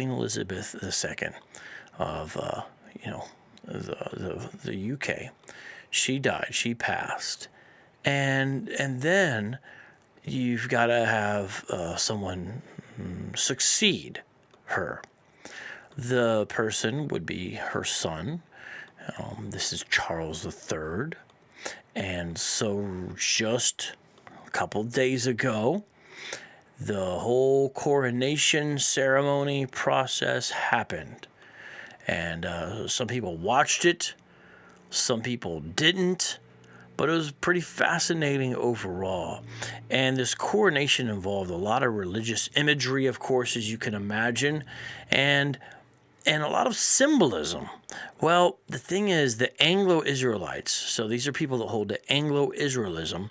Queen Elizabeth II of, the UK. She died. She passed. And then you've got to have someone succeed her. The person would be her son. This is Charles III. And so just a couple days ago, the whole coronation ceremony process happened. And some people watched it, some people didn't, but it was pretty fascinating overall. And this coronation involved a lot of religious imagery, of course, as you can imagine, and a lot of symbolism. Well, the thing is, the Anglo Israelites, so these are people that hold the Anglo Israelism,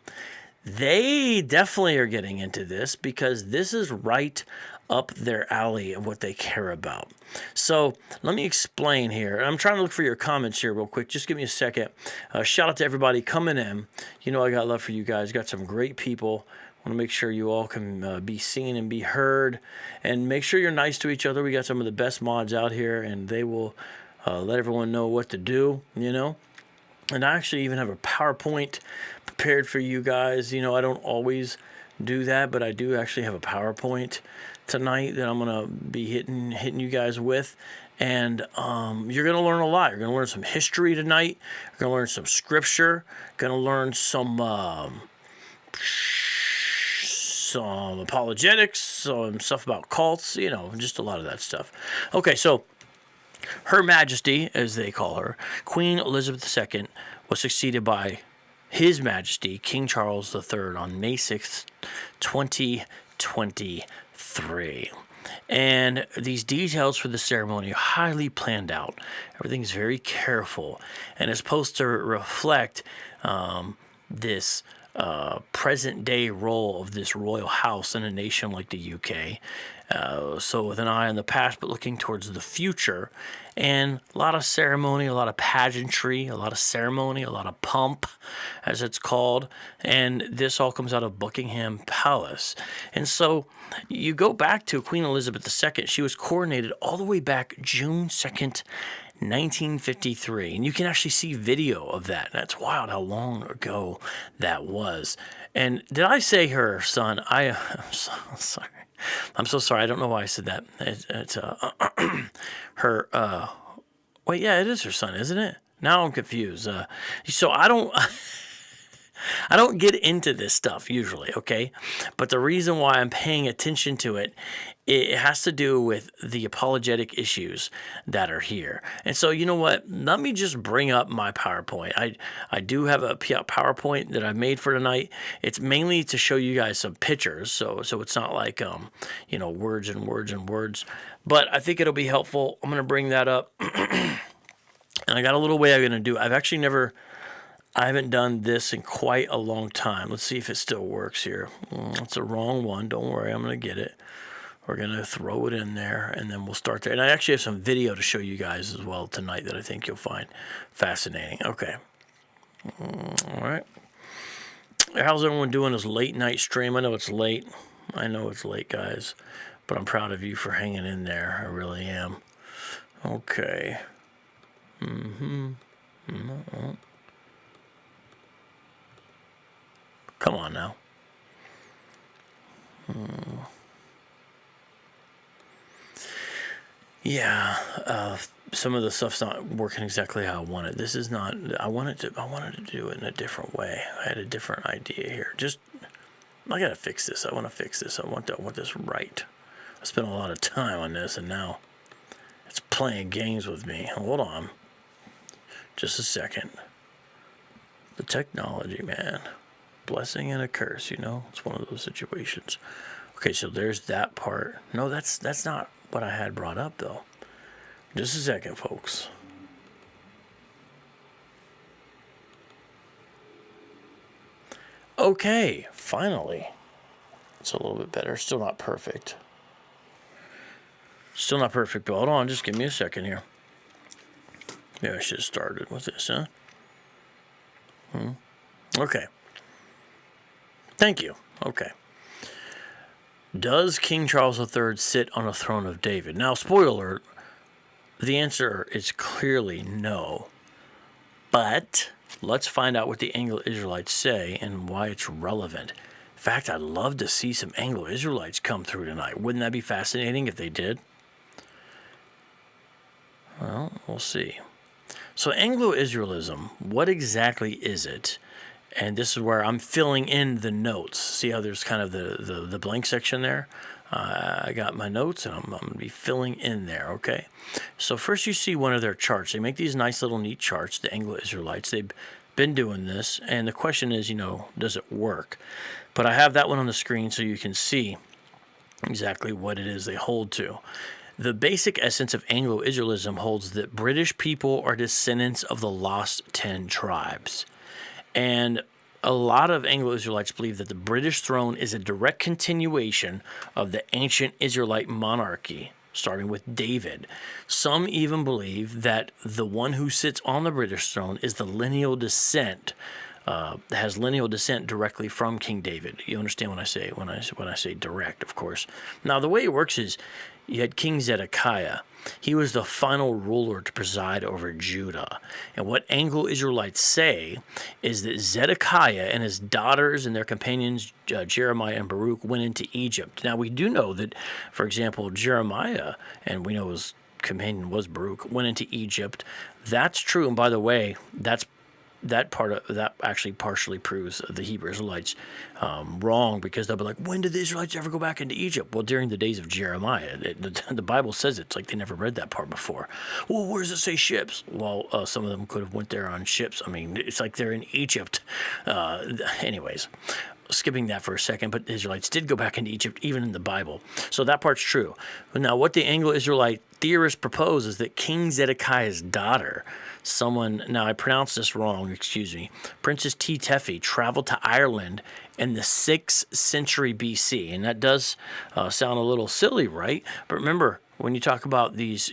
they definitely are getting into this because this is right up their alley of what they care about. So let me explain here. I'm trying to look for your comments here real quick. Just give me a second. Shout out to everybody coming in. You know I got love for you guys. Got some great people. Want to make sure you all can be seen and be heard. And make sure you're nice to each other. We got some of the best mods out here, and they will let everyone know what to do, you know. And I actually even have a PowerPoint prepared for you guys. You know, I don't always do that, but I do actually have a PowerPoint tonight that I'm going to be hitting you guys with. And you're going to learn a lot. You're going to learn some history tonight. You're going to learn some scripture. Going to learn some apologetics, some stuff about cults, you know, just a lot of that stuff. Okay, so Her Majesty, as they call her, Queen Elizabeth II, was succeeded by His Majesty, King Charles III, on May 6th, 2023. And these details for the ceremony are highly planned out. Everything's very careful, and it's supposed to reflect this present-day role of this royal house in a nation like the UK. So with an eye on the past, but looking towards the future. And a lot of ceremony, a lot of pageantry, a lot of ceremony, a lot of pomp, as it's called. And this all comes out of Buckingham Palace. And so you go back to Queen Elizabeth II. She was coronated all the way back June 2nd, 1953. And you can actually see video of that. That's wild how long ago that was. And did I say her son? I'm so sorry. I'm so sorry. I don't know why I said that. It's her. Wait, yeah, it is her son, isn't it? Now I'm confused. So I don't get into this stuff usually, okay? But the reason why I'm paying attention to it, it has to do with the apologetic issues that are here. And so, you know what? Let me just bring up my PowerPoint. I do have a PowerPoint that I've made for tonight. It's mainly to show you guys some pictures, so it's not like words and words and words. But I think it'll be helpful. I'm going to bring that up. And I got a little way I'm going to do. I haven't done this in quite a long time. Let's see if it still works here. It's the wrong one. Don't worry, I'm going to get it. We're going to throw it in there, and then we'll start there. And I actually have some video to show you guys as well tonight that I think you'll find fascinating. Okay. All right. How's everyone doing this late night stream? I know it's late. Guys. But I'm proud of you for hanging in there. I really am. Okay. Come on now. Yeah, some of the stuff's not working exactly how I want it. This is not. I wanted to do it in a different way. I had a different idea here. I gotta fix this. I want to fix this. I want this right. I spent a lot of time on this, and now it's playing games with me. Hold on. Just a second. The technology, man. Blessing and a curse, you know? It's one of those situations. Okay, so there's that part. No, that's not what I had brought up, though. Just a second, folks. Okay, finally. It's a little bit better. Still not perfect. Still not perfect, but hold on. Just give me a second here. Maybe I should have started with this, huh? Okay. Thank you. Okay. Does King Charles III sit on a throne of David? Now, spoiler alert, the answer is clearly no. But let's find out what the Anglo-Israelites say and why it's relevant. In fact, I'd love to see some Anglo-Israelites come through tonight. Wouldn't that be fascinating if they did? Well, we'll see. So Anglo-Israelism, what exactly is it? And this is where I'm filling in the notes. See how there's kind of the blank section there? I got my notes, and I'm going to be filling in there, okay? So first you see one of their charts. They make these nice little neat charts, the Anglo-Israelites. They've been doing this, and the question is, does it work? But I have that one on the screen so you can see exactly what it is they hold to. The basic essence of Anglo-Israelism holds that British people are descendants of the lost 10 tribes. And a lot of Anglo-Israelites believe that the British throne is a direct continuation of the ancient Israelite monarchy, starting with David. Some even believe that the one who sits on the British throne is the lineal descent, has lineal descent directly from King David. You understand when I say direct, of course. Now, the way it works is you had King Zedekiah. He was the final ruler to preside over Judah. And what Anglo-Israelites say is that Zedekiah and his daughters and their companions, Jeremiah and Baruch, went into Egypt. Now, we do know that, for example, Jeremiah, and we know his companion was Baruch, went into Egypt. That's true. And by the way, that actually partially proves the Hebrew Israelites wrong, because they'll be like, when did the Israelites ever go back into Egypt? Well, during the days of Jeremiah. The Bible says it's like they never read that part before. Well, where does it say ships? Well, some of them could have went there on ships. I mean, it's like they're in Egypt. Anyways, skipping that for a second, but the Israelites did go back into Egypt, even in the Bible. So that part's true. But now what the Anglo-Israelite theorists propose is that King Zedekiah's daughter, now I pronounced this wrong, excuse me, Princess Tea Tephi, traveled to Ireland in the 6th century BC. And that does sound a little silly, right? But remember, when you talk about these,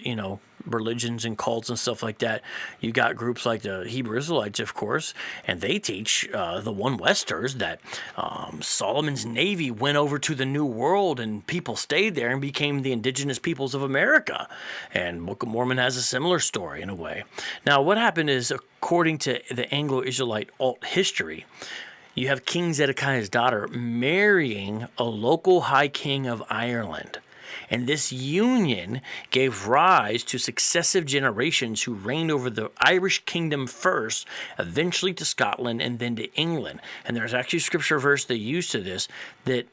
religions and cults and stuff like that, you got groups like the Hebrew Israelites, of course, and they teach the One Westers that Solomon's navy went over to the New World and people stayed there and became the indigenous peoples of America. And Book of Mormon has a similar story in a way. Now, what happened is, according to the Anglo-Israelite alt history, you have King Zedekiah's daughter marrying a local high king of Ireland. And this union gave rise to successive generations who reigned over the Irish kingdom first, eventually to Scotland, and then to England. And there's actually a scripture verse they use to this that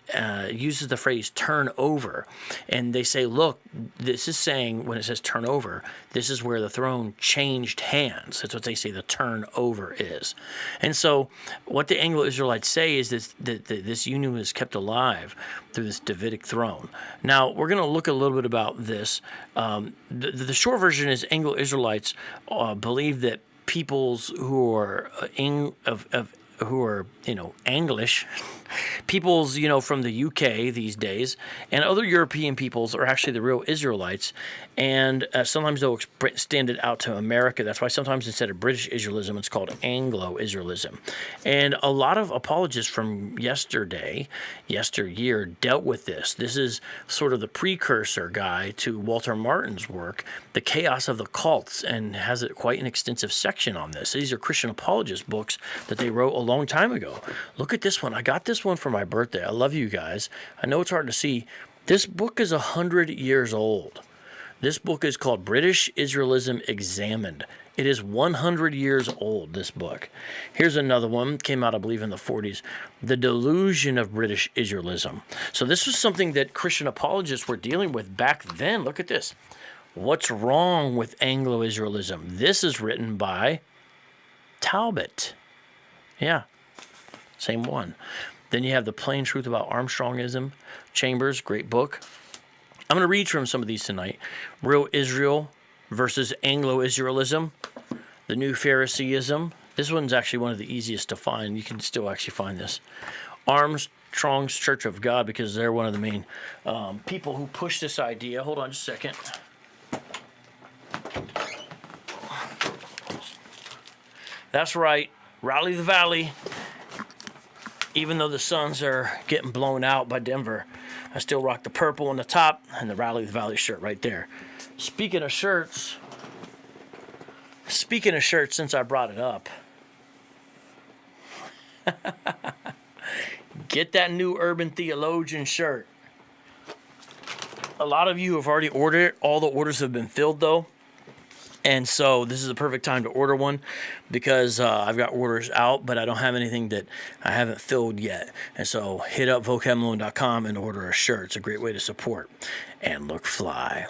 uses the phrase turn over. And they say, look, this is saying, when it says turn over, this is where the throne changed hands. That's what they say the turnover is. And so what the Anglo-Israelites say is that this union was kept alive through this Davidic throne. Now, we're going to look a little bit about this. The short version is Anglo-Israelites believe that peoples who are English, peoples, from the UK these days, and other European peoples are actually the real Israelites, and sometimes they'll extend it out to America. That's why sometimes instead of British Israelism, it's called Anglo-Israelism. And a lot of apologists from yesteryear dealt with this. This is sort of the precursor guy to Walter Martin's work, The Chaos of the Cults, and has quite an extensive section on this. These are Christian apologist books that they wrote a long time ago. Look at this one. I got this one for my birthday. I love you guys. I know it's hard to see. This book is 100 years old. This book is called British Israelism Examined. It is 100 years old, this book. Here's another one. Came out, I believe, in the 40s. The Delusion of British Israelism. So this was something that Christian apologists were dealing with back then. Look at this. What's wrong with Anglo-Israelism? This is written by Talbot. Yeah, same one. Then you have The Plain Truth About Armstrongism. Chambers, great book. I'm going to read from some of these tonight. Real Israel versus Anglo-Israelism. The New Phariseeism. This one's actually one of the easiest to find. You can still actually find this. Armstrong's Church of God, because they're one of the main people who push this idea. Hold on just a second. That's right. Rally the Valley. Even though the Suns are getting blown out by Denver, I still rock the purple on the top and the Rally the Valley shirt right there. Speaking of shirts, since I brought it up, get that new Urban Theologian shirt. A lot of you have already ordered it. All the orders have been filled, though. And so this is the perfect time to order one because I've got orders out, but I don't have anything that I haven't filled yet. And so hit up vocabmalone.com and order a shirt. It's a great way to support and look fly.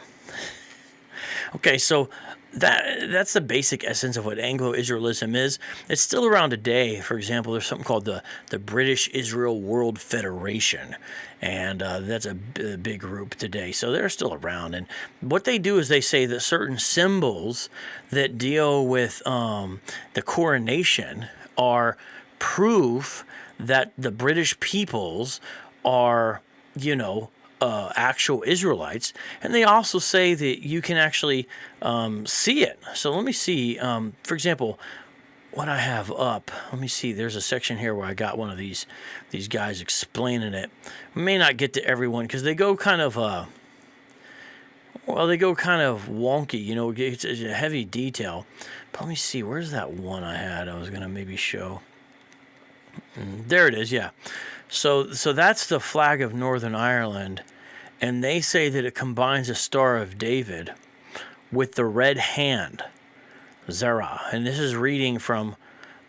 Okay, so that's the basic essence of what Anglo-Israelism is. It's still around today. For example, there's something called the British Israel World Federation, and that's a big group today. So they're still around. And what they do is they say that certain symbols that deal with the coronation are proof that the British peoples are, actual Israelites, and they also say that you can actually see it. So let me see, for example, what I have up. Let me see. There's a section here where I got one of these guys explaining it. I may not get to everyone because they go kind of wonky. It's a heavy detail. But let me see. Where's that one I had? I was gonna maybe show. There it is. Yeah. So that's the flag of Northern Ireland. And they say that it combines a Star of David with the red hand, Zerah. And this is reading from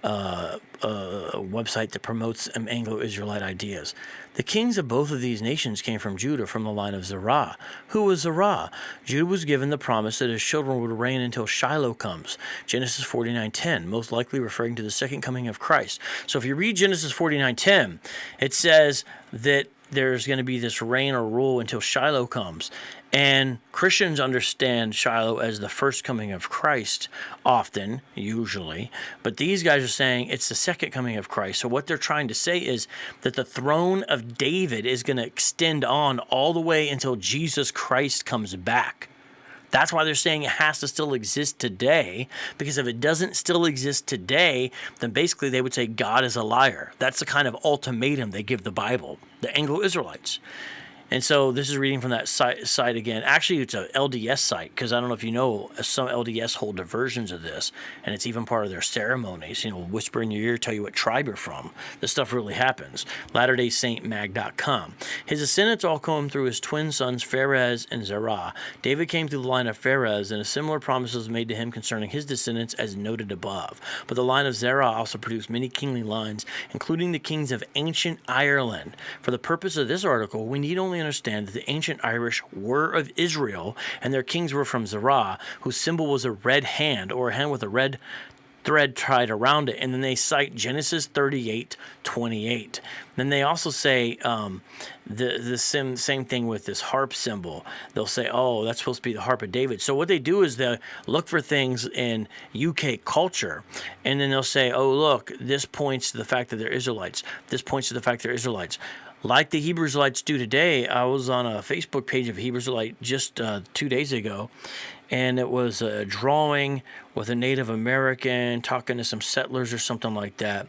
a website that promotes Anglo-Israelite ideas. The kings of both of these nations came from Judah, from the line of Zerah. Who was Zerah? Judah was given the promise that his children would reign until Shiloh comes. Genesis 49:10, most likely referring to the second coming of Christ. So if you read Genesis 49:10, it says that there's going to be this reign or rule until Shiloh comes. And Christians understand Shiloh as the first coming of Christ often, usually. But these guys are saying it's the second coming of Christ. So what they're trying to say is that the throne of David is going to extend on all the way until Jesus Christ comes back. That's why they're saying it has to still exist today, because if it doesn't still exist today, then basically they would say God is a liar. That's the kind of ultimatum they give the Bible, the Anglo-Israelites. And so this is reading from that site again. Actually, it's an LDS site, because I don't know if you know, some LDS hold versions of this, and it's even part of their ceremonies. Whisper in your ear, tell you what tribe you're from. This stuff really happens. LatterdaySaintMag.com. His descendants all come through his twin sons, Pharez and Zerah. David came through the line of Pharez, and a similar promise was made to him concerning his descendants as noted above. But the line of Zerah also produced many kingly lines, including the kings of ancient Ireland. For the purpose of this article, we need only understand that the ancient Irish were of Israel, and their kings were from Zerah, whose symbol was a red hand, or a hand with a red thread tied around it. And then they cite Genesis 38:28. Then they also say the same thing with this harp symbol. They'll say, oh, that's supposed to be the harp of David. So what they do is they look for things in UK culture, and then they'll say, oh, look, this points to the fact that they're Israelites. This points to the fact they're Israelites. Like the Hebrew Israelites do today. I was on a Facebook page of Hebrew Israelite just 2 days ago, and it was a drawing with a Native American talking to some settlers or something like that.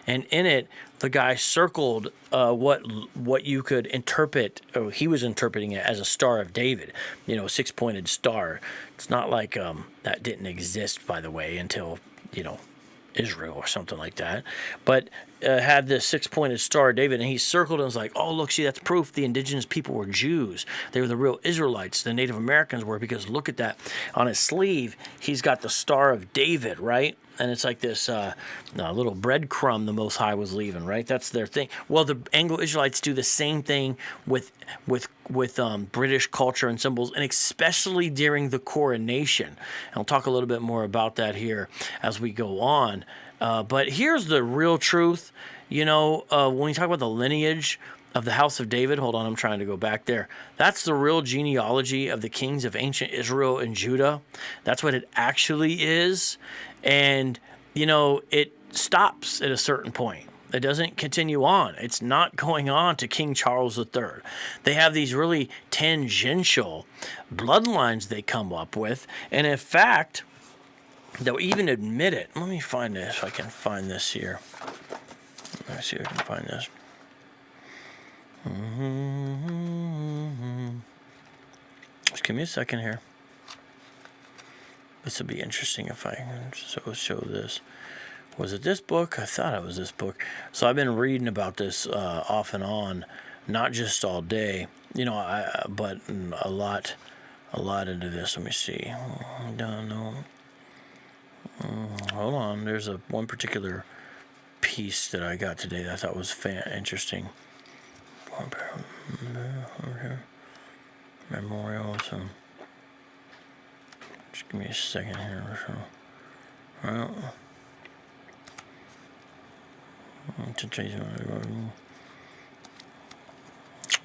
And in it, the guy circled what you could interpret, or he was interpreting it as a Star of David, a six-pointed star. It's not like that didn't exist, by the way, until, Israel or something like that, but had this six-pointed star of David, and he circled and was like, oh, look, see, that's proof the indigenous people were Jews. They were the real Israelites. The Native Americans were, because look at that. On his sleeve, he's got the Star of David, right? And it's like this little breadcrumb the Most High was leaving, right? That's their thing. Well, the Anglo-Israelites do the same thing with British culture and symbols, and especially during the coronation. And I'll talk a little bit more about that here as we go on. But here's the real truth. When you talk about the lineage of the house of David, hold on, I'm trying to go back there. That's the real genealogy of the kings of ancient Israel and Judah. That's what it actually is. And, it stops at a certain point. It doesn't continue on. It's not going on to King Charles III. They have these really tangential bloodlines they come up with. And in fact, they'll even admit it. Let me find this, if I can find this here. Let me see if I can find this. give me a second here. This will be interesting if I show this. Was it this book? I thought it was this book. So I've been reading about this off and on, not just all day, but a lot into this. Let me see. Don't know. Hold on. There's one particular piece that I got today that I thought was interesting. Memorial. So just give me a second here. Well.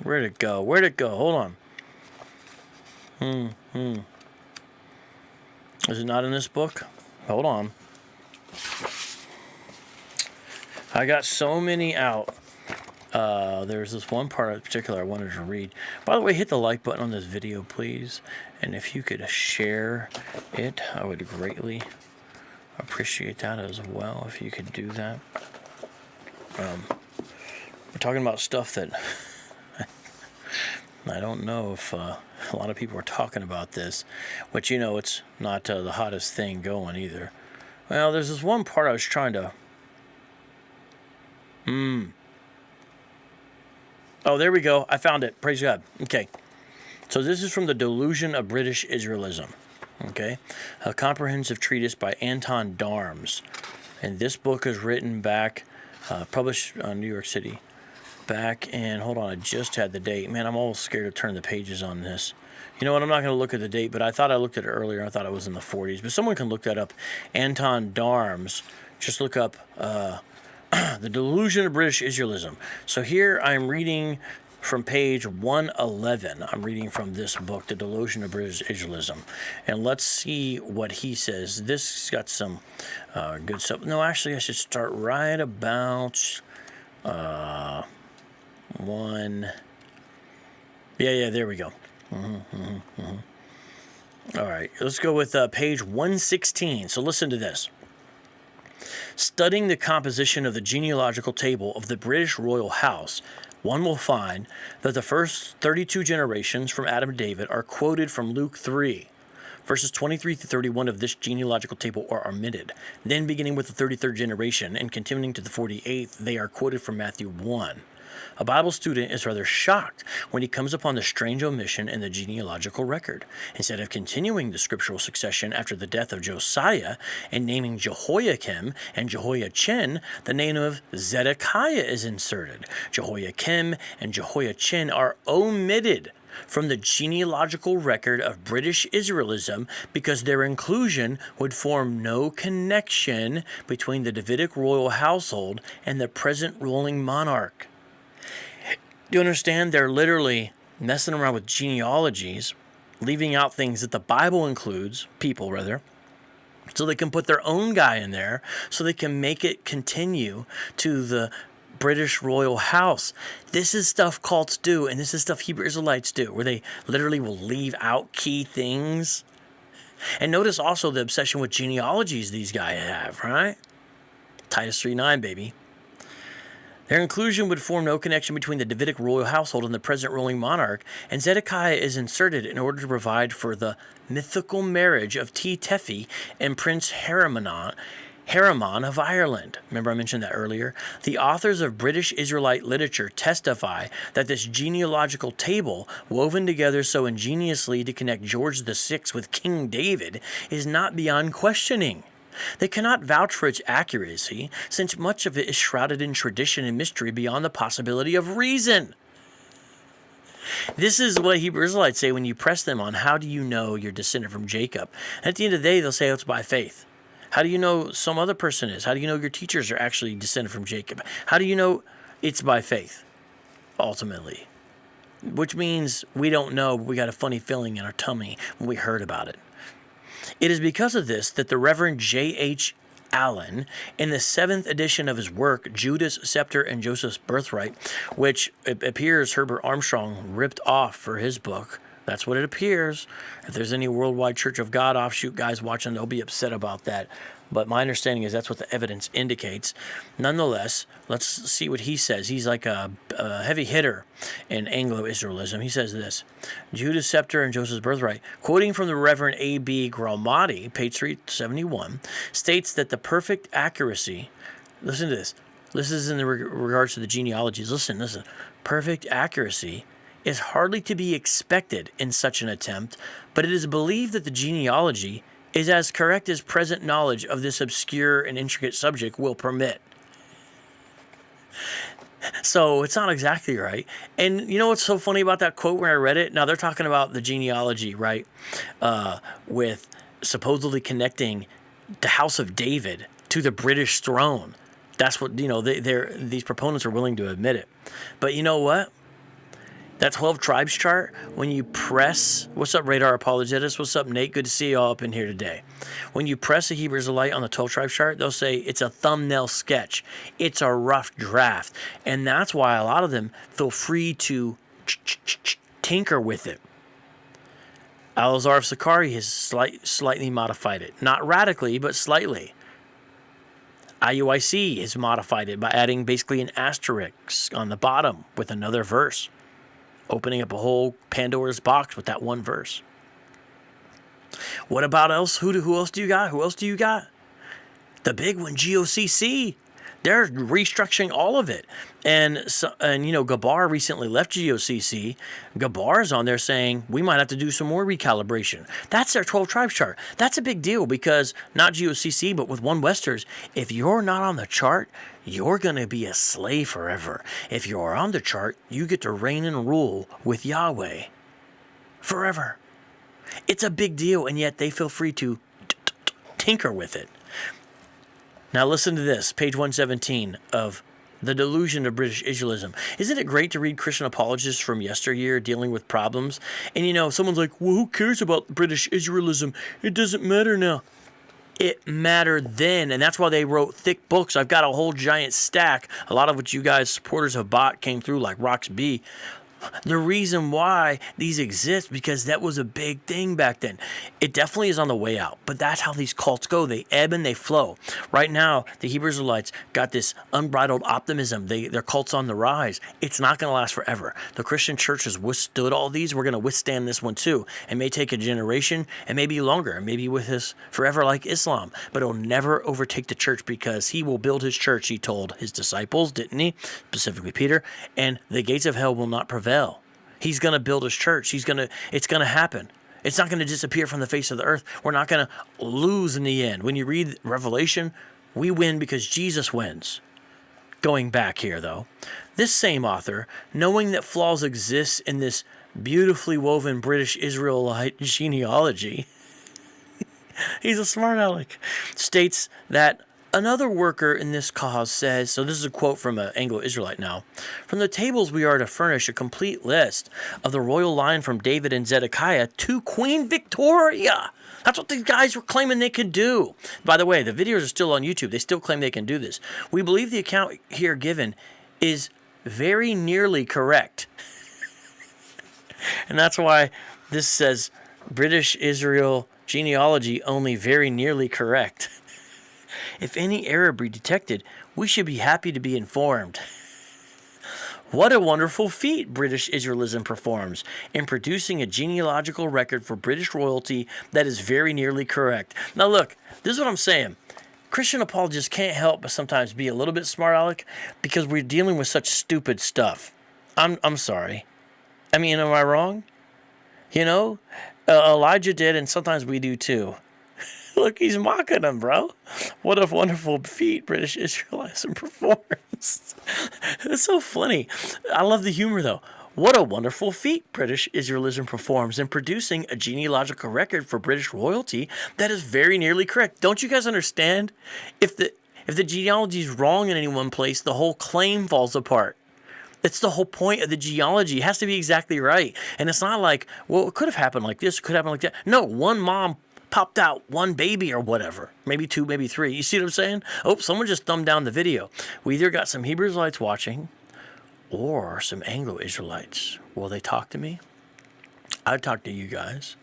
Where'd it go? Hold on. Is it not in this book? Hold on. I got so many out. There's this one part in particular I wanted to read. By the way, hit the like button on this video, please. And if you could share it, I would greatly appreciate that as well, if you could do that. We're talking about stuff that I don't know if a lot of people are talking about this, which, it's not the hottest thing going either. Well, there's this one part I was trying to... Oh, there we go. I found it. Praise God. Okay. So this is from The Delusion of British Israelism. Okay. A comprehensive treatise by Anton Darms. And this book is written back... published on New York City back in, hold on, I just had the date. Man, I'm almost scared to turn the pages on this. You know what, I'm not going to look at the date, but I thought I looked at it earlier. I thought it was in the 40s, but someone can look that up. Anton Darms, just look up The Delusion of British Israelism. So here I'm reading from page 111. I'm reading from this book, The Delusion of British Israelism. And let's see what he says. This got some good stuff. No, actually, I should start right about one. Yeah, there we go. All right, let's go with page 116. So listen to this. Studying the composition of the genealogical table of the British royal house, one will find that the first 32 generations from Adam to David are quoted from Luke 3. Verses 23 to 31 of this genealogical table are omitted. Then, beginning with the 33rd generation and continuing to the 48th, they are quoted from Matthew 1. A Bible student is rather shocked when he comes upon the strange omission in the genealogical record. Instead of continuing the scriptural succession after the death of Josiah and naming Jehoiakim and Jehoiachin, the name of Zedekiah is inserted. Jehoiakim and Jehoiachin are omitted from the genealogical record of British Israelism because their inclusion would form no connection between the Davidic royal household and the present ruling monarch. Do you understand? They're literally messing around with genealogies, leaving out things that the Bible includes, people rather, so they can put their own guy in there, so they can make it continue to the British royal house. This is stuff cults do, and this is stuff Hebrew Israelites do, where they literally will leave out key things. And notice also the obsession with genealogies these guys have, right? Titus 3:9, baby. Their inclusion would form no connection between the Davidic royal household and the present ruling monarch, and Zedekiah is inserted in order to provide for the mythical marriage of Tea Tephi and Prince Haramon of Ireland. Remember I mentioned that earlier? The authors of British Israelite literature testify that this genealogical table, woven together so ingeniously to connect George VI with King David, is not beyond questioning. They cannot vouch for its accuracy, since much of it is shrouded in tradition and mystery beyond the possibility of reason. This is what Hebrew Israelites say when you press them on how do you know you're descended from Jacob. At the end of the day, they'll say it's by faith. How do you know some other person is? How do you know your teachers are actually descended from Jacob? How do you know it's by faith, ultimately? Which means we don't know, but we got a funny feeling in our tummy when we heard about it. It is because of this that the Reverend J.H. Allen, in the 7th edition of his work, Judas, Scepter, and Joseph's Birthright, which it appears Herbert Armstrong ripped off for his book, That's what it appears. If there's any Worldwide Church of God offshoot guys watching, they'll be upset about that. But my understanding is that's what the evidence indicates. Nonetheless, let's see what he says. He's like a heavy hitter in Anglo-Israelism. He says this: Judah's scepter and Joseph's birthright, quoting from the Reverend A.B. Gralmati, page 371, states that the perfect accuracy, listen to this. This is in regards to the genealogies. Listen. Perfect accuracy is hardly to be expected in such an attempt, but it is believed that the genealogy is as correct as present knowledge of this obscure and intricate subject will permit. So it's not exactly right. And you know what's so funny about that quote when I read it? Now they're talking about the genealogy, right? With supposedly connecting the House of David to the British throne. That's what, these proponents are willing to admit it. But you know what? That 12 tribes chart, when you press, what's up, Radar Apologetics? What's up, Nate? Good to see you all up in here today. When you press a Hebrew Israelite on the 12 tribes chart, they'll say it's a thumbnail sketch. It's a rough draft. And that's why a lot of them feel free to tinker with it. Al-Azhar of Sakari has slightly modified it. Not radically, but slightly. IUIC has modified it by adding basically an asterisk on the bottom with another verse, opening up a whole Pandora's box with that one verse. What about else? Who else do you got? Who else do you got? The big one, GOCC. They're restructuring all of it. And Gabar recently left GOCC. Gabar's on there saying we might have to do some more recalibration. That's their 12 tribes chart. That's a big deal because not GOCC, but with One Westers, if you're not on the chart, you're going to be a slave forever. If you're on the chart, you get to reign and rule with Yahweh forever. It's a big deal, and yet they feel free to tinker with it. Now listen to this, page 117 of The Delusion of British Israelism. Isn't it great to read Christian apologists from yesteryear dealing with problems? And someone's like, well, who cares about British Israelism? It doesn't matter now. It mattered then, and that's why they wrote thick books. I've got a whole giant stack. A lot of what you guys, supporters of bought, came through like Rocks B. The reason why these exist, because that was a big thing back then. It definitely is on the way out, but that's how these cults go. They ebb and they flow. Right now, the Hebrew Israelites got this unbridled optimism. Their cult's on the rise. It's not going to last forever. The Christian church has withstood all these. We're going to withstand this one too. It may take a generation and maybe longer, maybe with us forever like Islam, but it'll never overtake the church because he will build his church, he told his disciples, didn't he? Specifically Peter, and the gates of hell will not prevail. He's going to build his church. It's going to happen. It's not going to disappear from the face of the earth. We're not going to lose in the end. When you read Revelation, we win because Jesus wins. Going back here, though, this same author, knowing that flaws exist in this beautifully woven British Israelite genealogy, he's a smart aleck, states that another worker in this cause says, so this is a quote from an Anglo-Israelite now, from the tables we are to furnish a complete list of the royal line from David and Zedekiah to Queen Victoria. That's what these guys were claiming they could do. By the way, the videos are still on YouTube. They still claim they can do this. We believe the account here given is very nearly correct. And that's why this says British Israel genealogy only very nearly correct. If any error be detected, we should be happy to be informed. What a wonderful feat British Israelism performs in producing a genealogical record for British royalty that is very nearly correct. Now look, this is what I'm saying. Christian apologists can't help but sometimes be a little bit smart aleck because we're dealing with such stupid stuff. I'm sorry. I mean, am I wrong? Elijah did, and sometimes we do too. Look, he's mocking them, bro. What a wonderful feat British Israelism performs. It's so funny. I love the humor, though. What a wonderful feat British Israelism performs in producing a genealogical record for British royalty that is very nearly correct. Don't you guys understand? If the genealogy is wrong in any one place, the whole claim falls apart. That's the whole point of the genealogy. It has to be exactly right. And it's not like, well, it could have happened like this, it could happen like that. No, one mom popped out one baby or whatever. Maybe two, maybe three. You see what I'm saying? Oh, someone just thumbed down the video. We either got some Hebrew Israelites watching or some Anglo Israelites. Will they talk to me? I talk to you guys.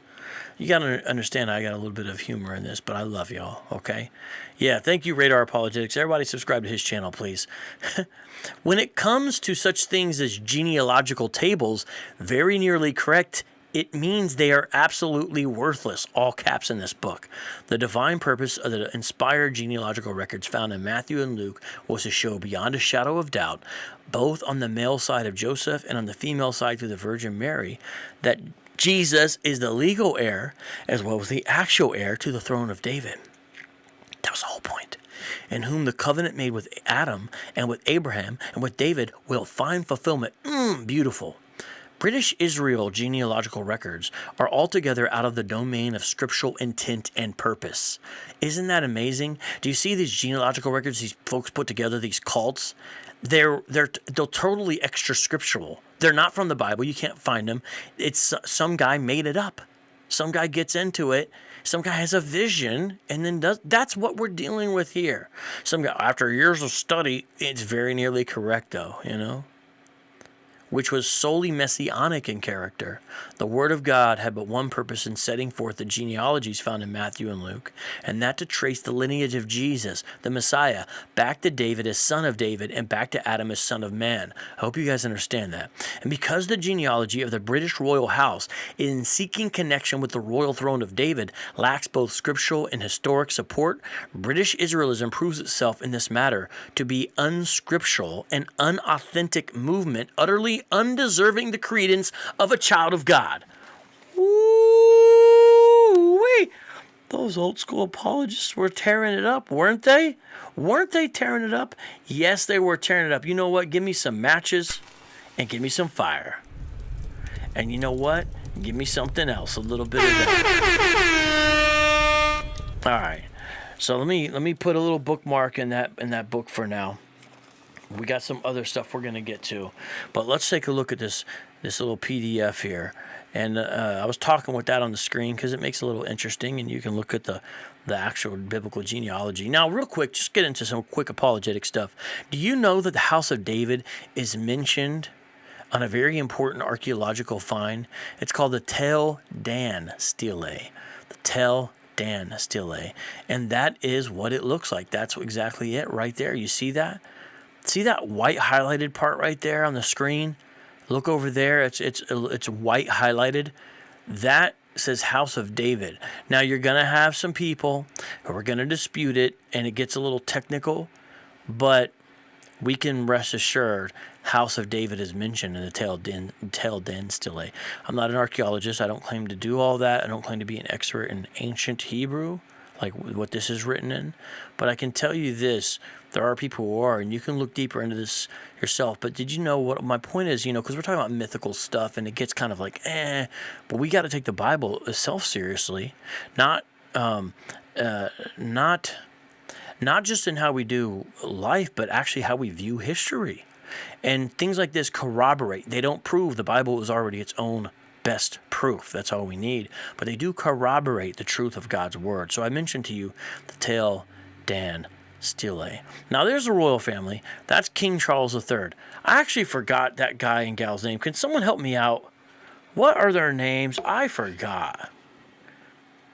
You got to understand I got a little bit of humor in this, but I love y'all, okay? Yeah, thank you, Radar Apologetics. Everybody subscribe to his channel, please. When it comes to such things as genealogical tables, very nearly correct, it means they are absolutely worthless, all caps in this book. The divine purpose of the inspired genealogical records found in Matthew and Luke was to show beyond a shadow of doubt, both on the male side of Joseph and on the female side through the Virgin Mary, that Jesus is the legal heir as well as the actual heir to the throne of David. That was the whole point. In whom the covenant made with Adam and with Abraham and with David will find fulfillment. Beautiful. British Israel genealogical records are altogether out of the domain of scriptural intent and purpose. Isn't that amazing? Do you see these genealogical records these folks put together, these cults? They're totally extra scriptural. They're not from the Bible. You can't find them. It's some guy made it up. Some guy gets into it. Some guy has a vision and then does. That's what we're dealing with here. Some guy, after years of study, it's very nearly correct though, you know, which was solely messianic in character. The Word of God had but one purpose in setting forth the genealogies found in Matthew and Luke, and that to trace the lineage of Jesus, the Messiah, back to David as son of David and back to Adam as son of man. I hope you guys understand that. And because the genealogy of the British royal house, in seeking connection with the royal throne of David, lacks both scriptural and historic support, British Israelism proves itself in this matter to be unscriptural and unauthentic movement, utterly undeserving the credence of a child of God. Ooh-wee. Those old school apologists were tearing it up, weren't they? Weren't they tearing it up? Yes, they were tearing it up. You know what? Give me some matches and give me some fire. And you know what? Give me something else, a little bit of that. All right. So let me put a little bookmark in that book for now. We got some other stuff we're going to get to, but let's take a look at this little PDF here. And I was talking with that on the screen because it makes it a little interesting, and you can look at the actual biblical genealogy. Now, real quick, just get into some quick apologetic stuff. Do you know that the house of David is mentioned on a very important archaeological find? It's called the Tel Dan Stele. The Tel Dan Stele. And that is what it looks like. That's exactly it right there. You see that? See that white highlighted part right there on the screen? Look over there. It's white highlighted. That says House of David. Now you're going to have some people who are going to dispute it, and it gets a little technical, but we can rest assured House of David is mentioned in the Tel Dan Stele. I'm not an archaeologist. I don't claim to do all that. I don't claim to be an expert in ancient Hebrew, like what this is written in. But I can tell you this, there are people who are, and you can look deeper into this yourself. But did you know what my point is, because we're talking about mythical stuff, and it gets kind of like, but we got to take the Bible itself seriously. Not just in how we do life, but actually how we view history. And things like this corroborate. They don't prove the Bible is already its own best proof. That's all we need. But they do corroborate the truth of God's word. So I mentioned to you the Tel Dan Stele. Now there's the royal family. That's King Charles III. I actually forgot that guy and gal's name. Can someone help me out? What are their names? I forgot.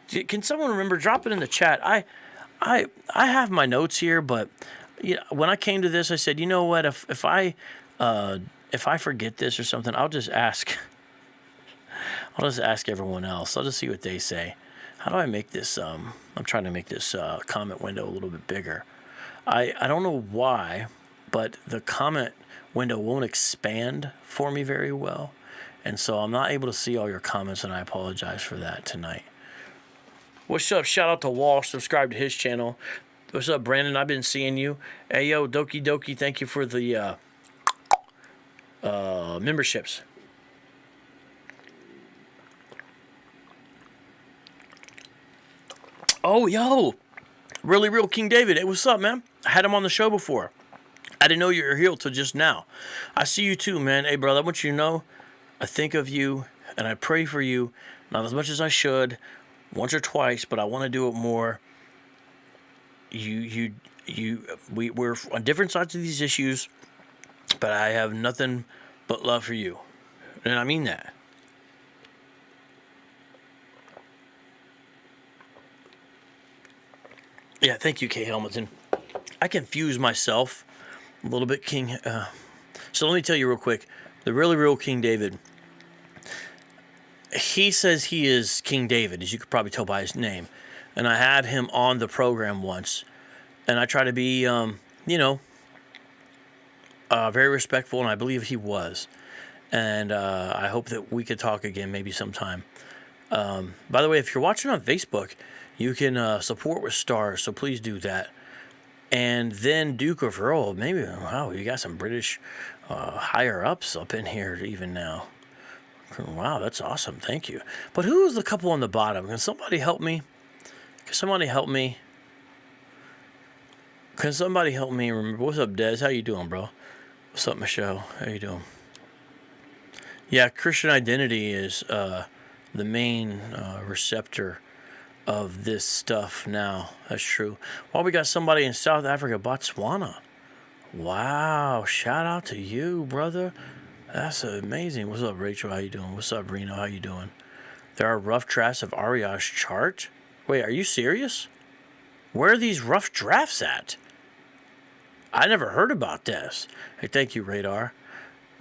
Can someone remember? Drop it in the chat. I have my notes here, but when I came to this, I said, you know what? If I forget this or something, I'll just ask. I'll just ask everyone else. I'll just see what they say. How do I make this? I'm trying to make this comment window a little bit bigger. I don't know why, but the comment window won't expand for me very well. And so I'm not able to see all your comments, and I apologize for that tonight. What's up? Shout out to Walsh. Subscribe to his channel. What's up, Brandon? I've been seeing you. Hey, yo, Doki Doki, thank you for the memberships. Oh, yo, Really Real King David. Hey, what's up, man? I had him on the show before. I didn't know you were here till just now. I see you too, man. Hey, brother, I want you to know I think of you and I pray for you. Not as much as I should, once or twice, but I want to do it more. We're on different sides of these issues, but I have nothing but love for you. And I mean that. Yeah, thank you, Kay Helmington. I confuse myself a little bit, King. So let me tell you real quick. The really real King David, he says he is King David, as you could probably tell by his name. And I had him on the program once. And I try to be, very respectful, and I believe he was. And I hope that we could talk again maybe sometime. By the way, if you're watching on Facebook, you can support with stars, so please do that. And then Duke of Earl, maybe, wow, you got some British higher ups up in here even now. Wow, that's awesome. Thank you. But who is the couple on the bottom? Can somebody help me? Can somebody help me? Remember, what's up, Des? How you doing, bro? What's up, Michelle? How you doing? Yeah, Christian identity is the main receptor of this stuff now. That's true. Well, we got somebody in South Africa, Botswana. Wow, shout out to you, brother. That's amazing. What's up, Rachel? How you doing? What's up, Reno? How you doing? There are rough drafts of Aria's chart? Wait, are you serious? Where are these rough drafts at? I never heard about this. Hey, thank you, Radar.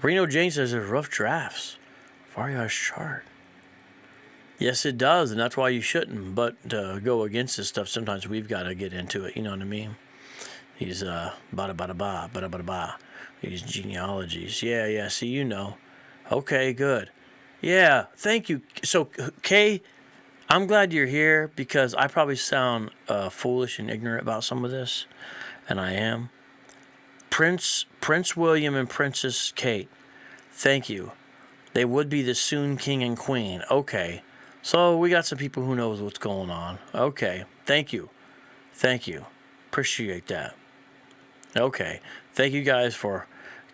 Reno Jane says there's rough drafts of Aria's chart. Yes, it does, and that's why you shouldn't. But to go against this stuff, sometimes we've got to get into it. You know what I mean? These bada-bada-ba. These genealogies. Yeah, see, you know. Okay, good. Yeah, thank you. So, Kay, I'm glad you're here because I probably sound foolish and ignorant about some of this, and I am. Prince William and Princess Kate, thank you. They would be the soon king and queen. Okay, so we got some people who knows what's going on. Okay, thank you. Appreciate that. Okay, thank you guys for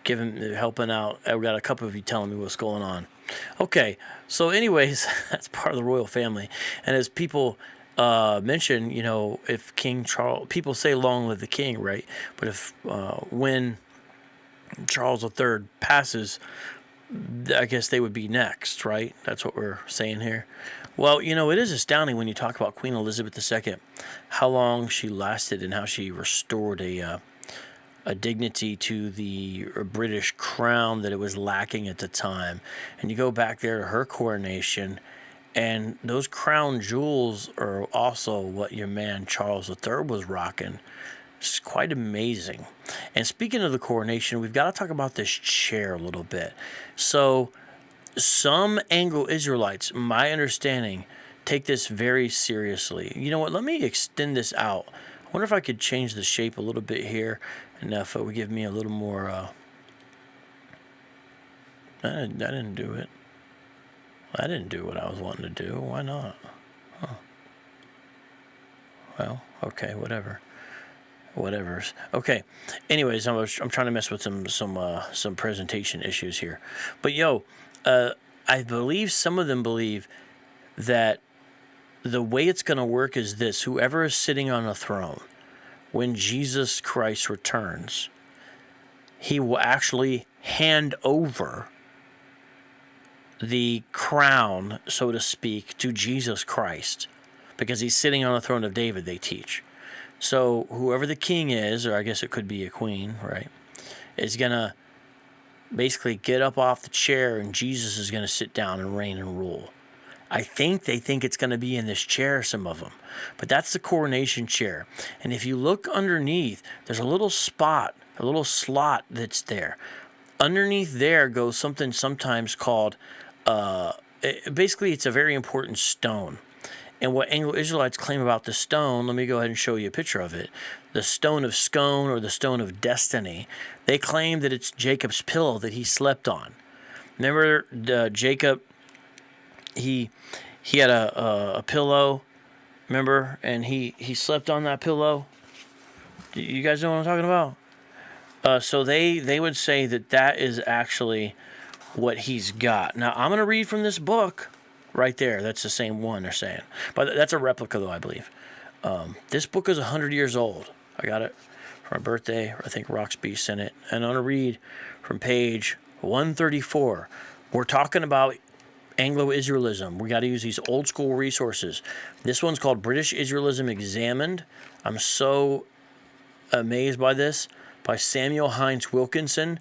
helping out. I've got a couple of you telling me what's going on. Okay, so anyways, that's part of the royal family. And as people mention, if King Charles, people say long live the king, right? But if when Charles III passes, I guess they would be next, right? That's what we're saying here. Well, it is astounding when you talk about Queen Elizabeth II, how long she lasted and how she restored a dignity to the British crown that it was lacking at the time. And you go back there to her coronation, and those crown jewels are also what your man Charles III was rocking. It's quite amazing. And speaking of the coronation, we've got to talk about this chair a little bit. So some Anglo Israelites, my understanding, take this very seriously. You know what? Let me extend this out. I wonder if I could change the shape a little bit here, and if it would give me a little more. I didn't do it. I didn't do what I was wanting to do. Why not? Huh. Well, okay, whatever's okay. Anyways, I'm trying to mess with some presentation issues here, but I believe some of them believe that the way it's going to work is this: whoever is sitting on a throne, when Jesus Christ returns, he will actually hand over the crown, so to speak, to Jesus Christ, because he's sitting on the throne of David, they teach. So whoever the king is, or I guess it could be a queen, right, is going to basically get up off the chair, and Jesus is going to sit down and reign and rule. I think they think it's going to be in this chair, some of them. But that's the coronation chair. And if you look underneath, there's a little spot, a little slot that's there. Underneath there goes something sometimes called, basically it's a very important stone. And what Anglo Israelites claim about the stone, let me go ahead and show you a picture of it. The Stone of Scone, or the Stone of Destiny, they claim that it's Jacob's pillow that he slept on. Remember Jacob, he had a pillow, remember? And he slept on that pillow. You guys know what I'm talking about? So they would say that is actually what he's got. Now, I'm going to read from this book. Right there, that's the same one they're saying. But that's a replica, though, I believe. This book is 100 years old. I got it for my birthday. I think Roxby sent it. And I'm going to read from page 134. We're talking about Anglo-Israelism. We got to use these old school resources. This one's called British Israelism Examined. I'm so amazed by this. By Samuel Hines Wilkinson.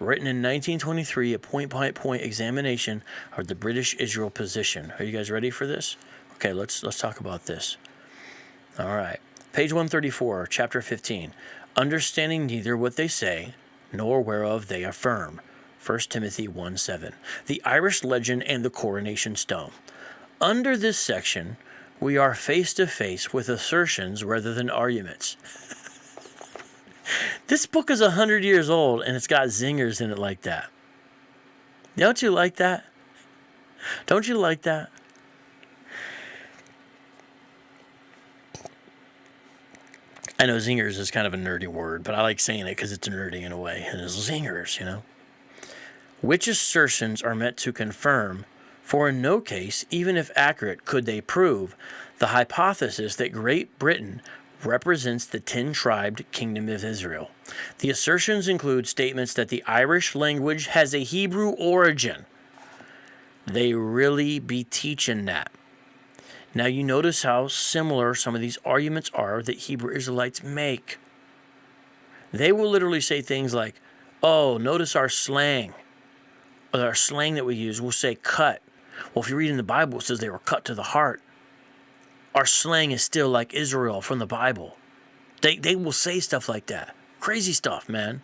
Written in 1923, a point-by-point examination of the British Israel position. Are you guys ready for this? Okay, let's talk about this. All right. Page 134, chapter 15. Understanding neither what they say, nor whereof they affirm. 1 Timothy 1:7. The Irish legend and the coronation stone. Under this section, we are face to face with assertions rather than arguments. This book is 100 years old, and it's got zingers in it like that. Don't you like that? Don't you like that? I know zingers is kind of a nerdy word, but I like saying it because it's nerdy in a way. And it's zingers, you know. Which assertions are meant to confirm, for in no case, even if accurate, could they prove the hypothesis that Great Britain represents the 10-tribed kingdom of Israel. The assertions include statements that the Irish language has a Hebrew origin. They really be teaching that. Now you notice how similar some of these arguments are that Hebrew Israelites make. They will literally say things like, oh, notice our slang. Or our slang that we use, we'll say cut. Well, if you read in the Bible, it says they were cut to the heart. Our slang is still like Israel from the Bible. They will say stuff like that. Crazy stuff, man.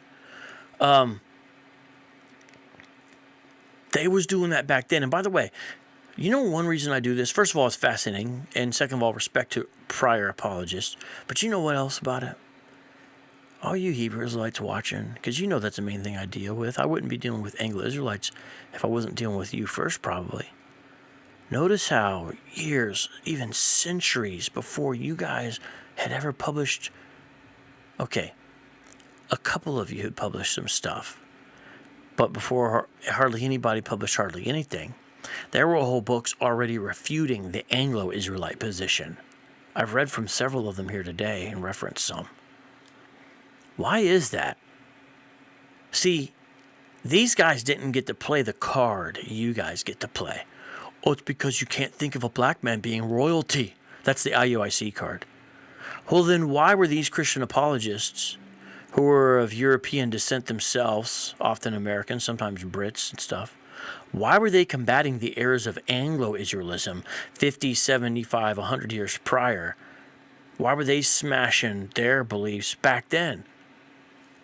They was doing that back then. And by the way, you know one reason I do this? First of all, it's fascinating. And second of all, respect to prior apologists. But you know what else about it? All you Hebrew Israelites watching, because you know that's the main thing I deal with. I wouldn't be dealing with Anglo Israelites if I wasn't dealing with you first, probably. Notice how years, even centuries before you guys had ever published, okay, a couple of you had published some stuff, but before hardly anybody published hardly anything, there were whole books already refuting the Anglo-Israelite position. I've read from several of them here today and referenced some. Why is that? See, these guys didn't get to play the card you guys get to play. Oh, it's because you can't think of a black man being royalty. That's the IUIC card. Well, then why were these Christian apologists, who were of European descent themselves, often Americans, sometimes Brits and stuff, why were they combating the errors of Anglo-Israelism 50, 75, 100 years prior? Why were they smashing their beliefs back then?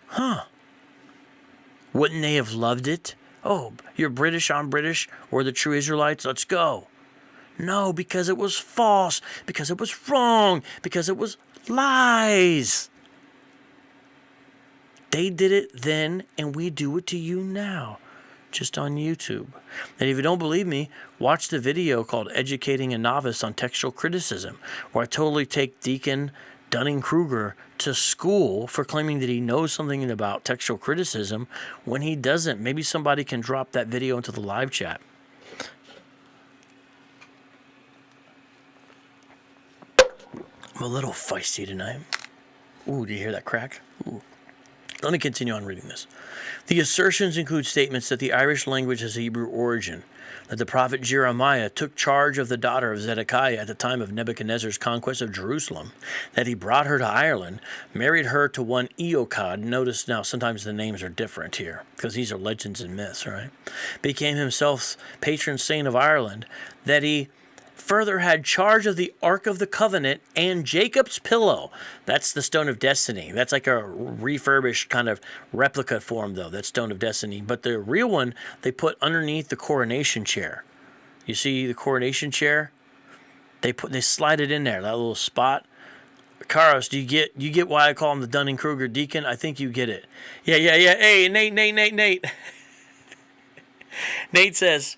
Huh. Wouldn't they have loved it? Oh, you're British, I'm British, we're the true Israelites, let's go. No, because it was false, because it was wrong, because it was lies. They did it then, and we do it to you now, just on YouTube. And if you don't believe me, watch the video called Educating a Novice on Textual Criticism, where I totally take Deacon Dunning-Kruger to school for claiming that he knows something about textual criticism when he doesn't. Maybe somebody can drop that video into the live chat. I'm a little feisty tonight. Ooh, do you hear that crack? Ooh. Let me continue on reading this. The assertions include statements that the Irish language has a Hebrew origin, that the prophet Jeremiah took charge of the daughter of Zedekiah at the time of Nebuchadnezzar's conquest of Jerusalem, that he brought her to Ireland, married her to one Eochad. Notice now sometimes the names are different here, because these are legends and myths, right? Became himself patron saint of Ireland, that he further had charge of the Ark of the Covenant and Jacob's Pillow. That's the Stone of Destiny. That's like a refurbished kind of replica form, though, that Stone of Destiny. But the real one, they put underneath the coronation chair. You see the coronation chair? They slide it in there, that little spot. Karos, do you get why I call him the Dunning-Kruger deacon? I think you get it. Yeah. Hey, Nate. Nate says...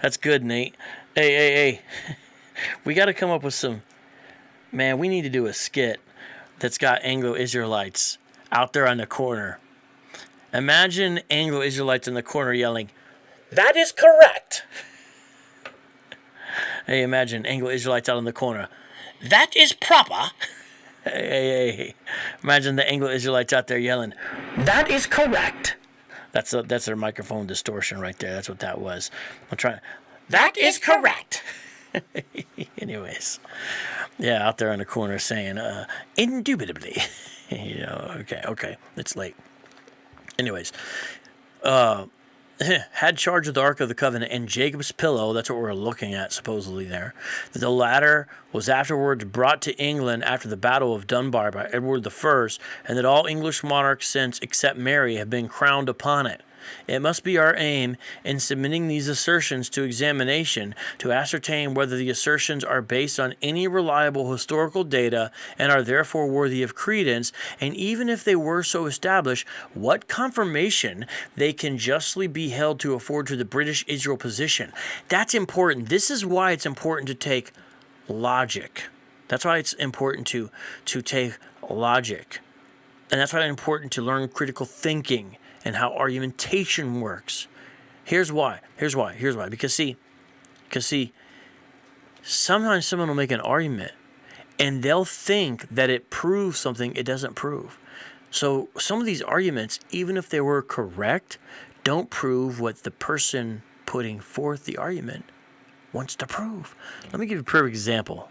That's good, Nate. Hey. We got to come up with some... Man, we need to do a skit that's got Anglo-Israelites out there on the corner. Imagine Anglo-Israelites in the corner yelling, "That is correct!" Hey, imagine Anglo-Israelites out in the corner. "That is proper!" Hey. Imagine the Anglo-Israelites out there yelling, "That is correct!" That's their microphone distortion right there. That's what that was. I'm trying. That is correct. Anyways, yeah, out there in the corner saying, indubitably. Okay, it's late. Anyways, had charge of the Ark of the Covenant and Jacob's pillow. That's what we're looking at, supposedly there. That the latter was afterwards brought to England after the Battle of Dunbar by Edward I, and that all English monarchs since, except Mary, have been crowned upon it. It must be our aim in submitting these assertions to examination to ascertain whether the assertions are based on any reliable historical data and are therefore worthy of credence, and even if they were so established, what confirmation they can justly be held to afford to the British Israel position. That's important. This is why it's important to take logic. That's why it's important to take logic. And that's why it's important to learn critical thinking and how argumentation works. Here's why. Because see, sometimes someone will make an argument and they'll think that it proves something it doesn't prove. So some of these arguments, even if they were correct, don't prove what the person putting forth the argument wants to prove. Let me give you a perfect example.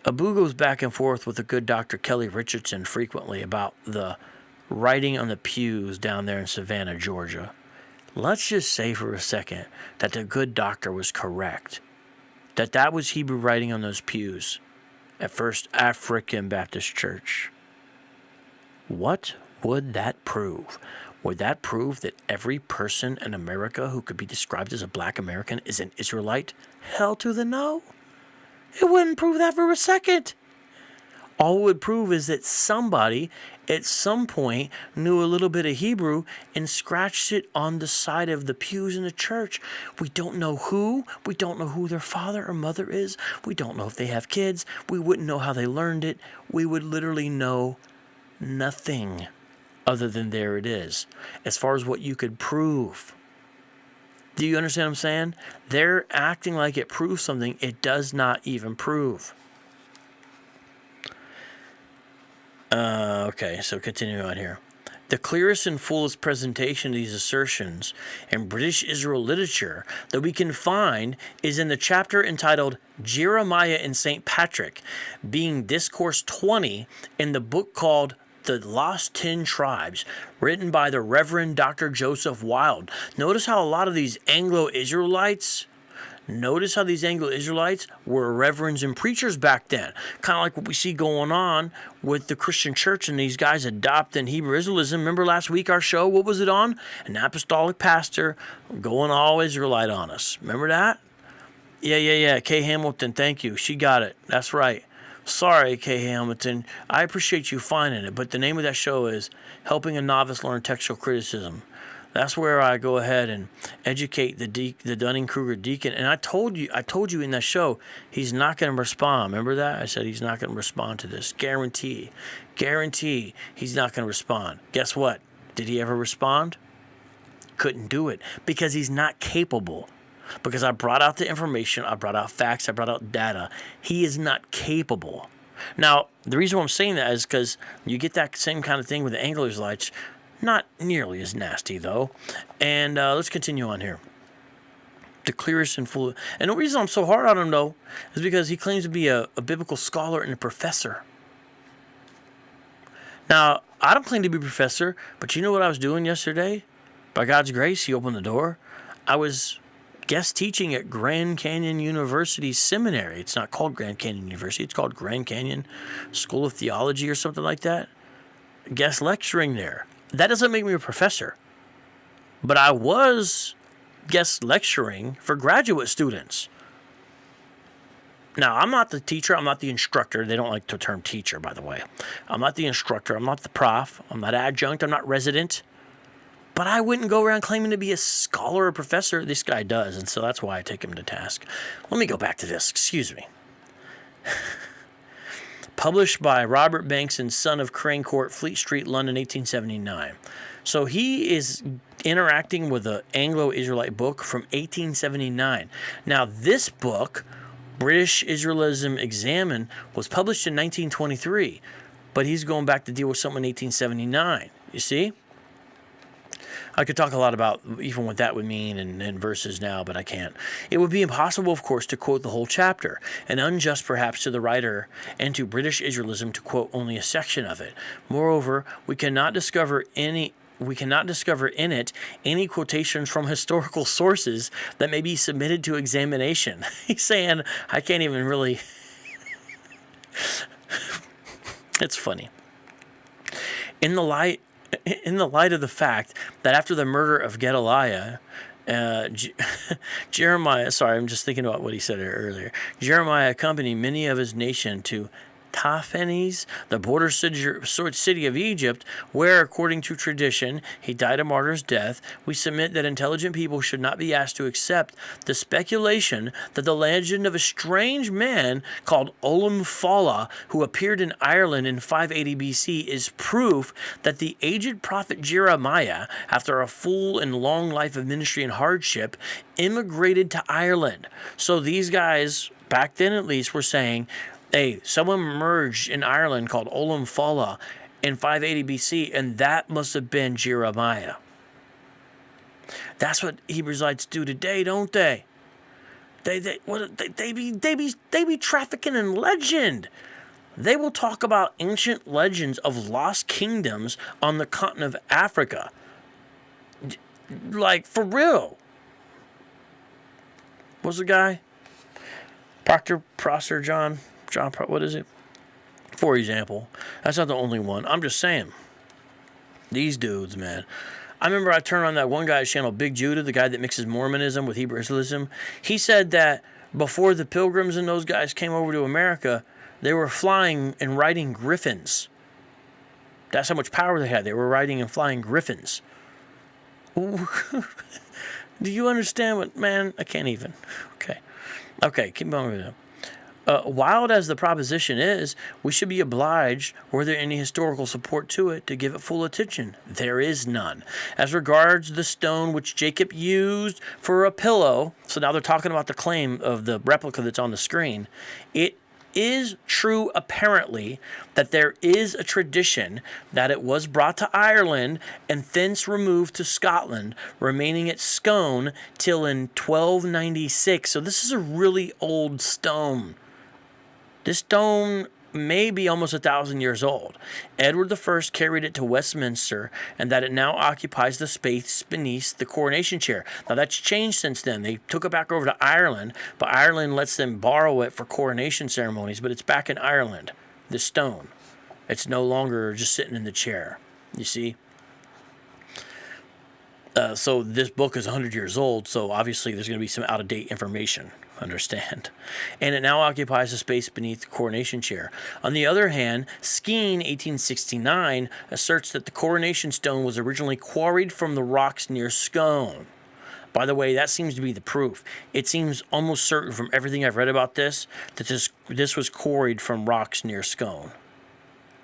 Abu goes back and forth with the good Dr. Kelly Richardson frequently about the writing on the pews down there in Savannah, Georgia. Let's just say for a second that the good doctor was correct. That was Hebrew writing on those pews at First African Baptist Church. What would that prove? Would that prove that every person in America who could be described as a black American is an Israelite? Hell to the no. It wouldn't prove that for a second. All it would prove is that somebody at some point knew a little bit of Hebrew and scratched it on the side of the pews in the church. We don't know who. We don't know who their father or mother is. We don't know if they have kids. We wouldn't know how they learned it. We would literally know nothing other than there it is, as far as what you could prove. Do you understand what I'm saying? They're acting like it proves something it does not even prove. Okay, so continuing on here. The clearest and fullest presentation of these assertions in British Israel literature that we can find is in the chapter entitled Jeremiah and St. Patrick, being Discourse 20 in the book called The Lost 10 Tribes, written by the Reverend Dr. Joseph Wilde. Notice how a lot of these Anglo-Israelites were reverends and preachers back then. Kind of like what we see going on with the Christian church and these guys adopting Hebrew Israelism. Remember last week our show? What was it on? An apostolic pastor going all Israelite on us. Remember that? Yeah. Kay Hamilton, thank you. She got it. That's right. Sorry, Kay Hamilton. I appreciate you finding it, but the name of that show is Helping a Novice Learn Textual Criticism. That's where I go ahead and educate the Dunning-Kruger deacon. And I told you in that show, he's not going to respond. Remember that? I said he's not going to respond to this. Guarantee he's not going to respond. Guess what? Did he ever respond? Couldn't do it because he's not capable. Because I brought out the information, I brought out facts, I brought out data. He is not capable. Now, the reason why I'm saying that is because you get that same kind of thing with the Anglo Israelites. Not nearly as nasty, though. And let's continue on here. The clearest and full... And the reason I'm so hard on him, though, is because he claims to be a biblical scholar and a professor. Now, I don't claim to be a professor, but you know what I was doing yesterday? By God's grace, he opened the door. I was guest teaching at Grand Canyon University Seminary. It's not called Grand Canyon University. It's called Grand Canyon School of Theology or something like that. Guest lecturing there. That doesn't make me a professor, but I was guest lecturing for graduate students. Now, I'm not the teacher. I'm not the instructor. They don't like the term teacher, by the way. I'm not the instructor. I'm not the prof. I'm not adjunct. I'm not resident. But I wouldn't go around claiming to be a scholar or professor. This guy does, and so that's why I take him to task. Let me go back to this. Excuse me. Published by Robert Banks and Son of Crane Court, Fleet Street, London, 1879. So he is interacting with an Anglo-Israelite book from 1879. Now, this book, British Israelism Examined, was published in 1923, but he's going back to deal with something in 1879. You see? I could talk a lot about even what that would mean in verses now, but I can't. It would be impossible, of course, to quote the whole chapter, and unjust perhaps to the writer and to British Israelism to quote only a section of it. Moreover, we cannot discover in it any quotations from historical sources that may be submitted to examination. He's saying, I can't even really... It's funny. In the light of the fact that after the murder of Gedaliah, Jeremiah, sorry, I'm just thinking about what he said earlier. Jeremiah accompanied many of his nation to Tahpenes, the border city of Egypt, where, according to tradition, he died a martyr's death. We submit that intelligent people should not be asked to accept the speculation that the legend of a strange man called Olam Fala, who appeared in Ireland in 580 BC, is proof that the aged prophet Jeremiah, after a full and long life of ministry and hardship, immigrated to Ireland. So these guys, back then at least, were saying, hey, someone emerged in Ireland called Olam Fala in 580 BC, and that must have been Jeremiah. That's what Hebrew Israelites do today, don't they? They be trafficking in legend. They will talk about ancient legends of lost kingdoms on the continent of Africa. Like, for real. What's the guy? Prosser John, what is it? For example, that's not the only one. I'm just saying. These dudes, man. I remember I turned on that one guy's channel, Big Judah, the guy that mixes Mormonism with Hebrew Israelism. He said that before the Pilgrims and those guys came over to America, they were flying and riding griffins. That's how much power they had. They were riding and flying griffins. Ooh. Do you understand what, man? I can't even. Okay, keep on with it. Wild as the proposition is, we should be obliged, were there any historical support to it, to give it full attention. There is none. As regards the stone which Jacob used for a pillow, so now they're talking about the claim of the replica that's on the screen, it is true apparently that there is a tradition that it was brought to Ireland and thence removed to Scotland, remaining at Scone till in 1296. So this is a really old stone. This stone may be almost 1,000 years old. Edward I carried it to Westminster, and that it now occupies the space beneath the coronation chair. Now that's changed since then. They took it back over to Ireland, but Ireland lets them borrow it for coronation ceremonies, but it's back in Ireland, this stone. It's no longer just sitting in the chair, you see? So this book is 100 years old, so obviously there's going to be some out-of-date information. Understand. And it now occupies a space beneath the coronation chair. On the other hand, Skene, 1869, asserts that the coronation stone was originally quarried from the rocks near Scone. By the way, that seems to be the proof. It seems almost certain from everything I've read about this that this was quarried from rocks near Scone.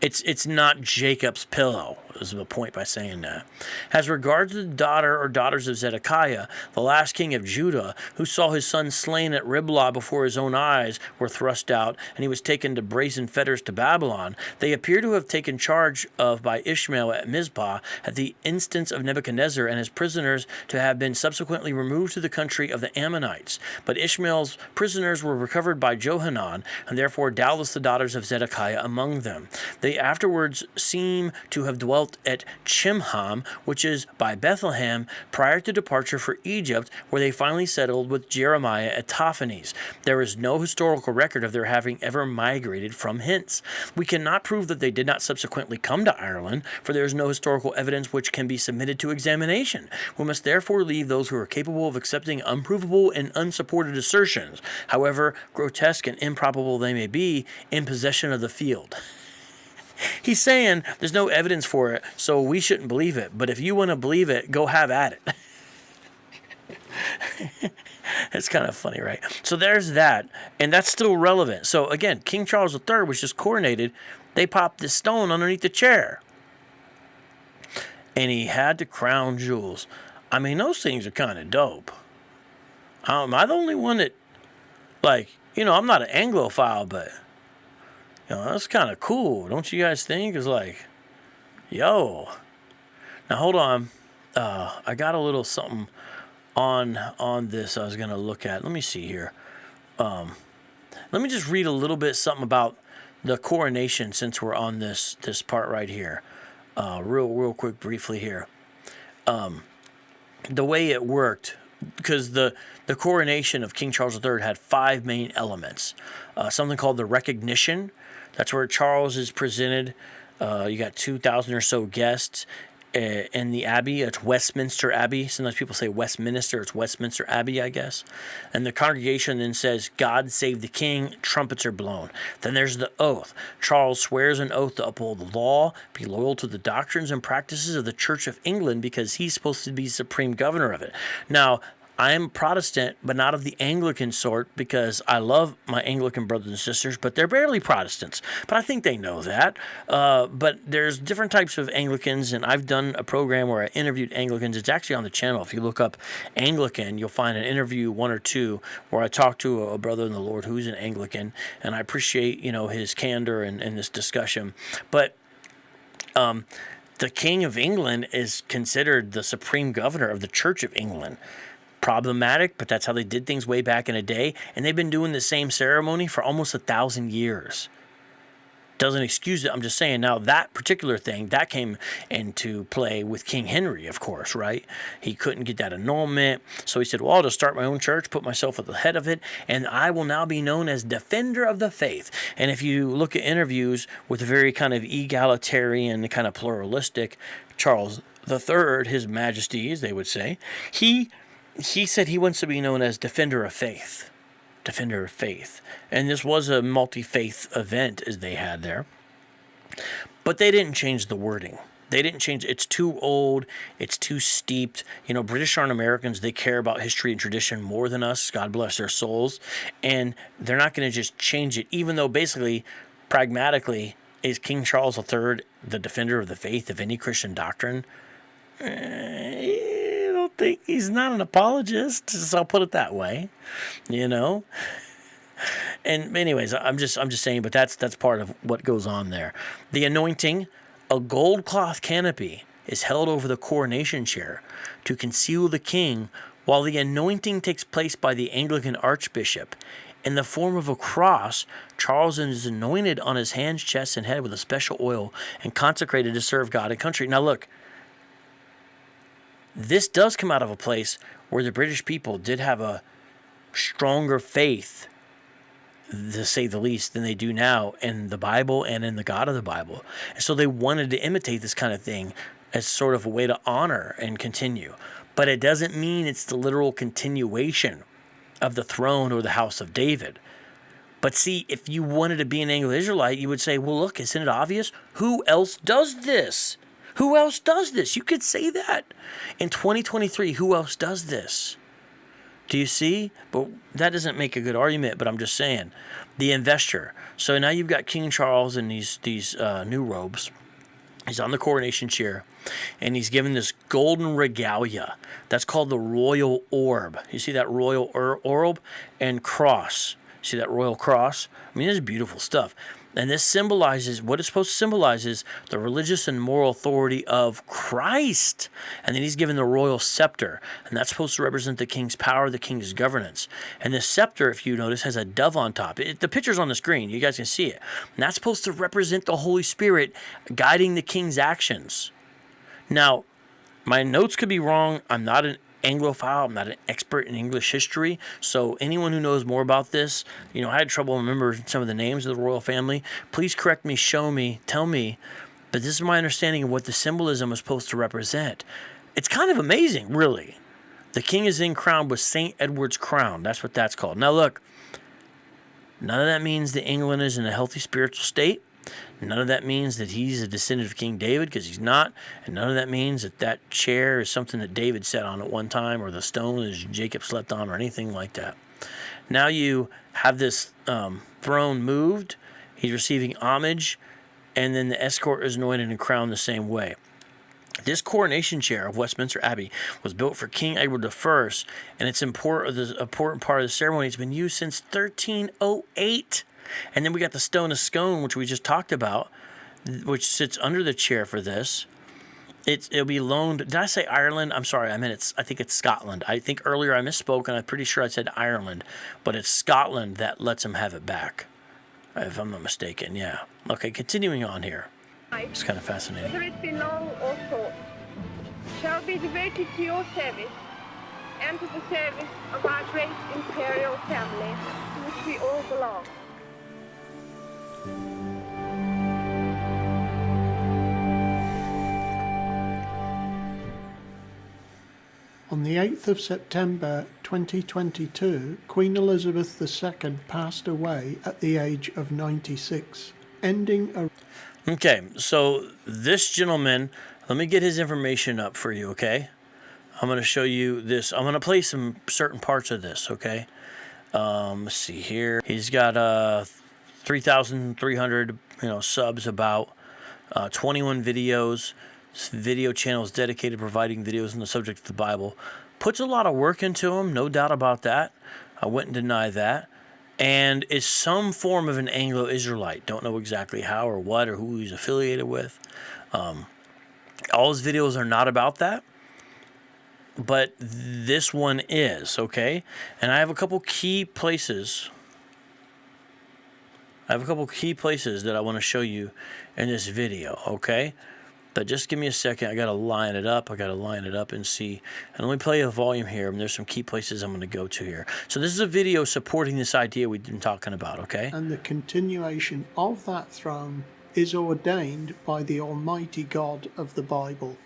It's not Jacob's pillow, is the point by saying that. As regards the daughter or daughters of Zedekiah, the last king of Judah, who saw his son slain at Riblah before his own eyes were thrust out, and he was taken to brazen fetters to Babylon, they appear to have taken charge of by Ishmael at Mizpah at the instance of Nebuchadnezzar, and his prisoners to have been subsequently removed to the country of the Ammonites. But Ishmael's prisoners were recovered by Johanan, and therefore doubtless the daughters of Zedekiah among them. They afterwards seem to have dwelt at Chimham, which is by Bethlehem, prior to departure for Egypt, where they finally settled with Jeremiah at Tahpenes. There is no historical record of their having ever migrated from hence. We cannot prove that they did not subsequently come to Ireland, for there is no historical evidence which can be submitted to examination. We must therefore leave those who are capable of accepting unprovable and unsupported assertions, however grotesque and improbable they may be, in possession of the field. He's saying there's no evidence for it, so we shouldn't believe it. But if you want to believe it, go have at it. It's kind of funny, right? So there's that, and that's still relevant. So again, King Charles III was just coronated. They popped this stone underneath the chair. And he had the crown jewels. I mean, those things are kind of dope. Am I the only one that, like, I'm not an Anglophile, but... that's kind of cool, don't you guys think? It's like, yo. Now, hold on. I got a little something on this I was going to look at. Let me see here. Let me just read a little bit something about the coronation since we're on this part right here. Real quick, briefly here. The way it worked, because the coronation of King Charles III had 5 main elements. Something called the recognition. That's where Charles is presented. You got 2,000 or so guests in the Abbey. It's Westminster Abbey. Sometimes people say Westminster. It's Westminster Abbey, I guess. And the congregation then says, God save the king. Trumpets are blown. Then there's the oath. Charles swears an oath to uphold the law, be loyal to the doctrines and practices of the Church of England, because he's supposed to be supreme governor of it. Now, I am Protestant, but not of the Anglican sort, because I love my Anglican brothers and sisters, but they're barely Protestants. But I think they know that. But there's different types of Anglicans, and I've done a program where I interviewed Anglicans. It's actually on the channel. If you look up Anglican, you'll find an interview, 1 or 2, where I talk to a brother in the Lord who's an Anglican, and I appreciate, his candor in this discussion. But the King of England is considered the supreme governor of the Church of England. Problematic, but that's how they did things way back in the day, and they've been doing the same ceremony for almost 1,000 years. Doesn't excuse it. I'm just saying, now that particular thing that came into play with King Henry, of course, right? He couldn't get that annulment, so he said, well, I'll just start my own church, put myself at the head of it, and I will now be known as Defender of the Faith. And if you look at interviews with a very kind of egalitarian, kind of pluralistic Charles III, His Majesty, as they would say, he said he wants to be known as Defender of Faith. Defender of Faith. And this was a multi-faith event as they had there. But they didn't change the wording. They didn't change. It's too old. It's too steeped. British aren't Americans. They care about history and tradition more than us. God bless their souls. And they're not going to just change it, even though basically, pragmatically, is King Charles III the defender of the faith of any Christian doctrine? Think he's not an apologist, so I'll put it that way, And anyways, I'm just saying, but that's part of what goes on there. The anointing, a gold cloth canopy is held over the coronation chair to conceal the king, while the anointing takes place by the Anglican archbishop. In the form of a cross, Charles is anointed on his hands, chest, and head with a special oil and consecrated to serve God and country. Now look, this does come out of a place where the British people did have a stronger faith, to say the least, than they do now in the Bible and in the God of the Bible. And so they wanted to imitate this kind of thing as sort of a way to honor and continue. But it doesn't mean it's the literal continuation of the throne or the house of David. But see, if you wanted to be an Anglo-Israelite, you would say, well, look, isn't it obvious? Who else does this? Who else does this? You could say that. In 2023, who else does this? Do you see? But that doesn't make a good argument, but I'm just saying. The investor. So now you've got King Charles in these new robes. He's on the coronation chair, and he's given this golden regalia. That's called the royal orb. You see that royal orb and cross. See that royal cross? I mean, this is beautiful stuff. And this symbolizes, what it's supposed to symbolize is the religious and moral authority of Christ. And then he's given the royal scepter. And that's supposed to represent the king's power, the king's governance. And the scepter, if you notice, has a dove on top. The picture's on the screen. You guys can see it. And that's supposed to represent the Holy Spirit guiding the king's actions. Now, my notes could be wrong. I'm not an Anglophile. I'm not an expert in English history. So anyone who knows more about this, I had trouble remembering some of the names of the royal family. Please correct me, show me, tell me. But this is my understanding of what the symbolism is supposed to represent. It's kind of amazing, really. The king is then crowned with St. Edward's crown. That's what that's called. Now look, none of that means that England is in a healthy spiritual state. None of that means that he's a descendant of King David, because he's not. And none of that means that that chair is something that David sat on at one time, or the stone is Jacob slept on, or anything like that. Now you have this throne moved. He's receiving homage. And then the escort is anointed and crowned the same way. This coronation chair of Westminster Abbey was built for King Edward I, and it's important part of the ceremony. It's been used since 1308. And then we got the Stone of Scone, which we just talked about, which sits under the chair for this. It'll be loaned. Did I say Ireland? I'm sorry. I think it's Scotland. I think earlier I misspoke, and I'm pretty sure I said Ireland, but it's Scotland that lets him have it back, if I'm not mistaken. Yeah. Okay. Continuing on here. It's kind of fascinating. Whether it be long or short, shall be devoted to your service and to the service of our great imperial family, to which we all belong. On the 8th of September 2022, Queen Elizabeth II passed away at the age of 96, ending a... Okay, so this gentleman, let me get his information up for you, okay? I'm going to show you this. I'm going to play some certain parts of this, okay? Let's see here. He's got 3,300, subs about, 21 videos. This video channel is dedicated to providing videos on the subject of the Bible. Puts a lot of work into him, no doubt about that. I wouldn't deny that. And is some form of an Anglo-Israelite. Don't know exactly how or what or who he's affiliated with. All his videos are not about that. But this one is, okay? And I have a couple key places. That I want to show you in this video, okay? But just give me a second. I got to line it up. And see. And let me play a volume here. And there's some key places I'm going to go to here. So this is a video supporting this idea we've been talking about, okay? And the continuation of that throne is ordained by the Almighty God of the Bible.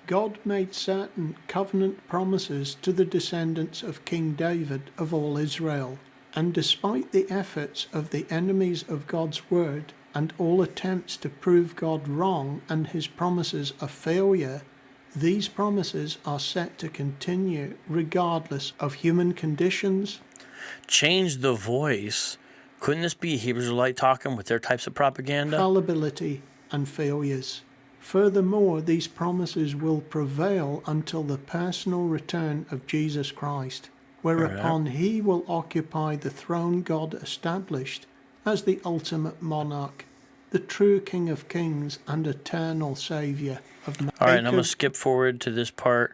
God made certain covenant promises to the descendants of King David of all Israel. And despite the efforts of the enemies of God's word, and all attempts to prove God wrong and his promises a failure, these promises are set to continue regardless of human conditions. Change the voice. Couldn't this be a Hebrew Israelite talking with their types of propaganda? Fallibility and failures. Furthermore, these promises will prevail until the personal return of Jesus Christ, whereupon he will occupy the throne God established as the ultimate monarch, the true King of Kings and eternal Saviour of man. All right, and I'm going to skip forward to this part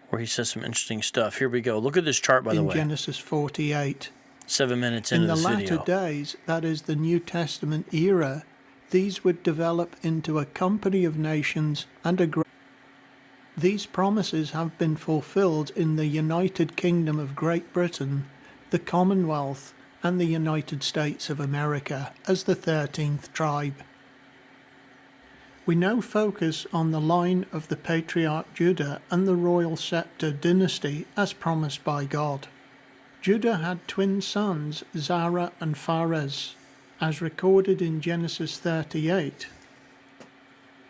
where he says some interesting stuff. Here we go. Look at this chart, by the way. In Genesis 48. 7 minutes into this video. In the latter days, that is the New Testament era, these would develop into a company of nations and a great... These promises have been fulfilled in the United Kingdom of Great Britain, the Commonwealth, and the United States of America as the 13th tribe. We now focus on the line of the patriarch Judah and the royal scepter dynasty as promised by God. Judah had twin sons, Zara and Pharez, as recorded in Genesis 38.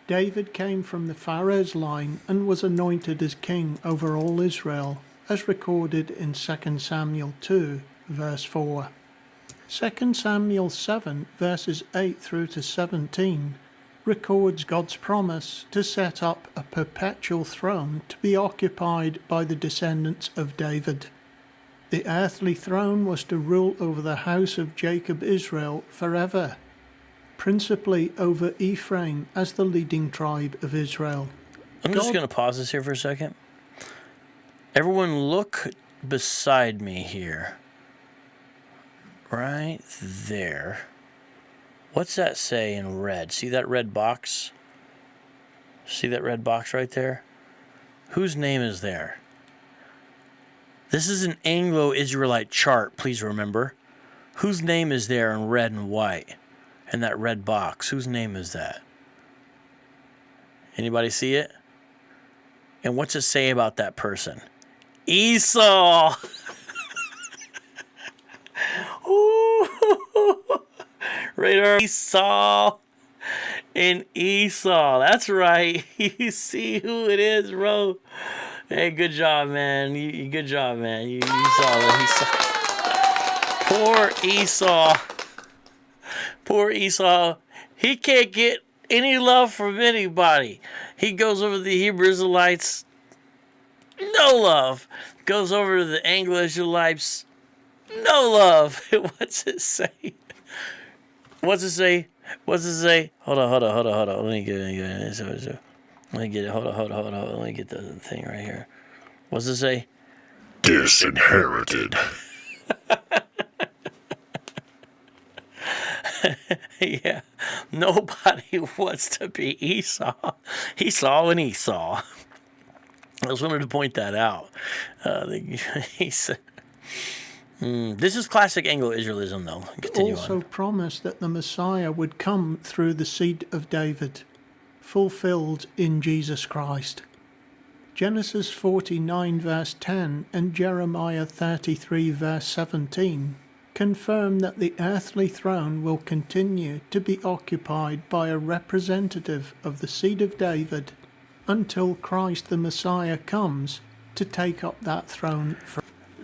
David came from the Pharez line and was anointed as king over all Israel, as recorded in 2 Samuel 2, verse 4. 2 Samuel 7, verses 8 through to 17, records God's promise to set up a perpetual throne to be occupied by the descendants of David. The earthly throne was to rule over the house of Jacob Israel forever, principally over Ephraim as the leading tribe of Israel. I'm just going to pause this here for a second. Everyone look beside me here. Right there. What's that say in red? See that red box? See that red box right there? Whose name is there? This is an Anglo-Israelite chart, please remember. Whose name is there in red and white? In that red box. Whose name is that? Anybody see it? And what's it say about that person? Esau! Radar Esau and Esau. That's right. You see who it is, bro. Hey, good job, man. Good job, man. You saw that. Poor Esau. Poor Esau. He can't get any love from anybody. He goes over to the Hebrew Israelites. No love. Goes over to the Anglo Israelites. No love. What's it say? What's it say? Hold on. Let me get it. Let me get it. Hold on. Let me get the thing right here. What's it say? Disinherited. Yeah. Nobody wants to be Esau. Esau and Esau. I just wanted to point that out. He said, this is classic Anglo-Israelism, though. Continue also on. promised that the Messiah would come through the seed of David, fulfilled in Jesus Christ. Genesis 49 verse 10 and Jeremiah 33 verse 17 confirm that the earthly throne will continue to be occupied by a representative of the seed of David until Christ the Messiah comes to take up that throne.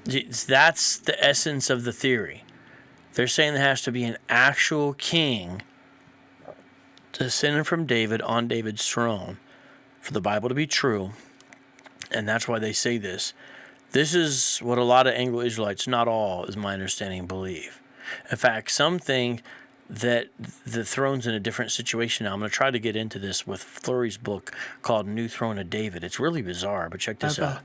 That's the essence of the theory. They're saying there has to be an actual king descended from David on David's throne for the Bible to be true. And that's why they say this. This is what a lot of Anglo-Israelites, not all, is my understanding, believe. In fact, some think that the throne's in a different situation now. I'm going to try to get into this with Flurry's book called New Throne of David. It's really bizarre, but check this out.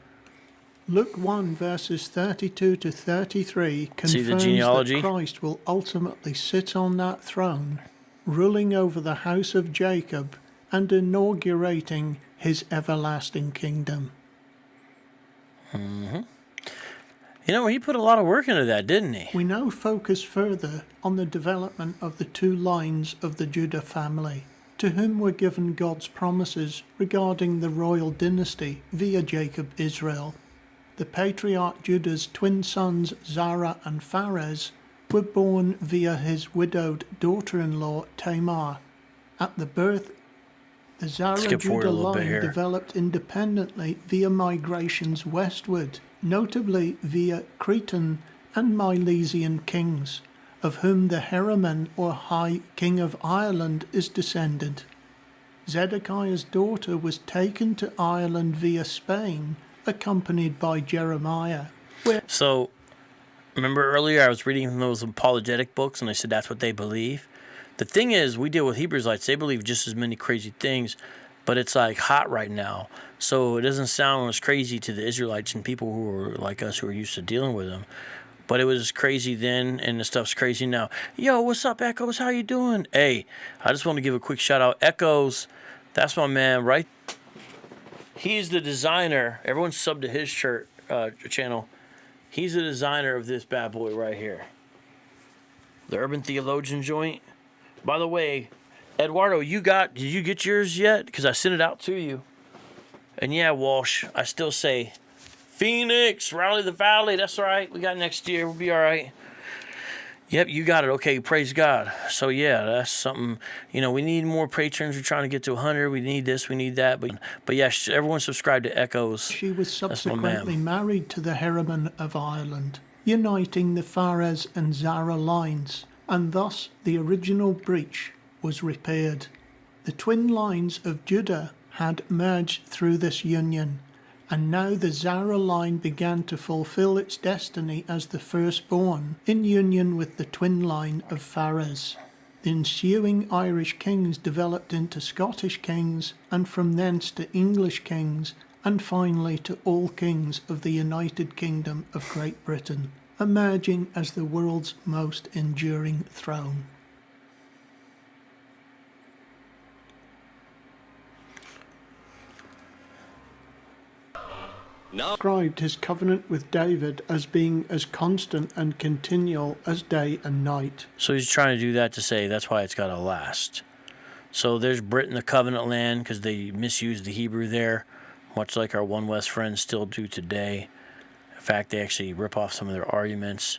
Luke 1 verses 32 to 33 confirms that Christ will ultimately sit on that throne, ruling over the house of Jacob and inaugurating his everlasting kingdom. Mm-hmm. You know, he put a lot of work into that, didn't he? We now focus further on the development of the two lines of the Judah family, to whom were given God's promises regarding the royal dynasty via Jacob Israel. The patriarch Judah's twin sons Zara and Pharez were born via his widowed daughter-in-law Tamar. At the birth, the Zara-Judah line developed independently via migrations westward, notably via Cretan and Milesian kings, of whom the Heraman or High King of Ireland is descended. Zedekiah's daughter was taken to Ireland via Spain, accompanied by Jeremiah. So, remember earlier I was reading those apologetic books and I said that's what they believe? The thing is, we deal with Hebrew Israelites. They believe just as many crazy things, but it's like hot right now. So it doesn't sound as crazy to the Israelites and people who are like us who are used to dealing with them. But it was crazy then, and the stuff's crazy now. Yo, what's up, Echoes? How you doing? Hey, I just want to give a quick shout out. Echoes, that's my man, right? He's the designer. Everyone sub to his channel. He's the designer of this bad boy right here. The Urban Theologian joint. By the way, Eduardo, did you get yours yet? Because I sent it out to you. And yeah, Walsh, I still say, Phoenix, rally the valley. That's all right. We got next year. We'll be all right. Yep, you got it. Okay, praise God. So yeah, that's something. You know, we need more patrons. We're trying to get to 100. We need this. We need that. But yeah, everyone subscribe to Echoes. She was subsequently married to the Heraman of Ireland, uniting the Pharez and Zara lines, and thus the original breach was repaired. The twin lines of Judah had merged through this union, and now the Zara line began to fulfill its destiny as the firstborn, in union with the twin line of Pharez. The ensuing Irish kings developed into Scottish kings, and from thence to English kings, and finally to all kings of the United Kingdom of Great Britain, emerging as the world's most enduring throne. Described his covenant with David as being as constant and continual as day and night. So he's trying to do that to say that's why it's got to last. So there's Britain, the covenant land, because they misused the Hebrew there, much like our One West friends still do today. In fact, they actually rip off some of their arguments.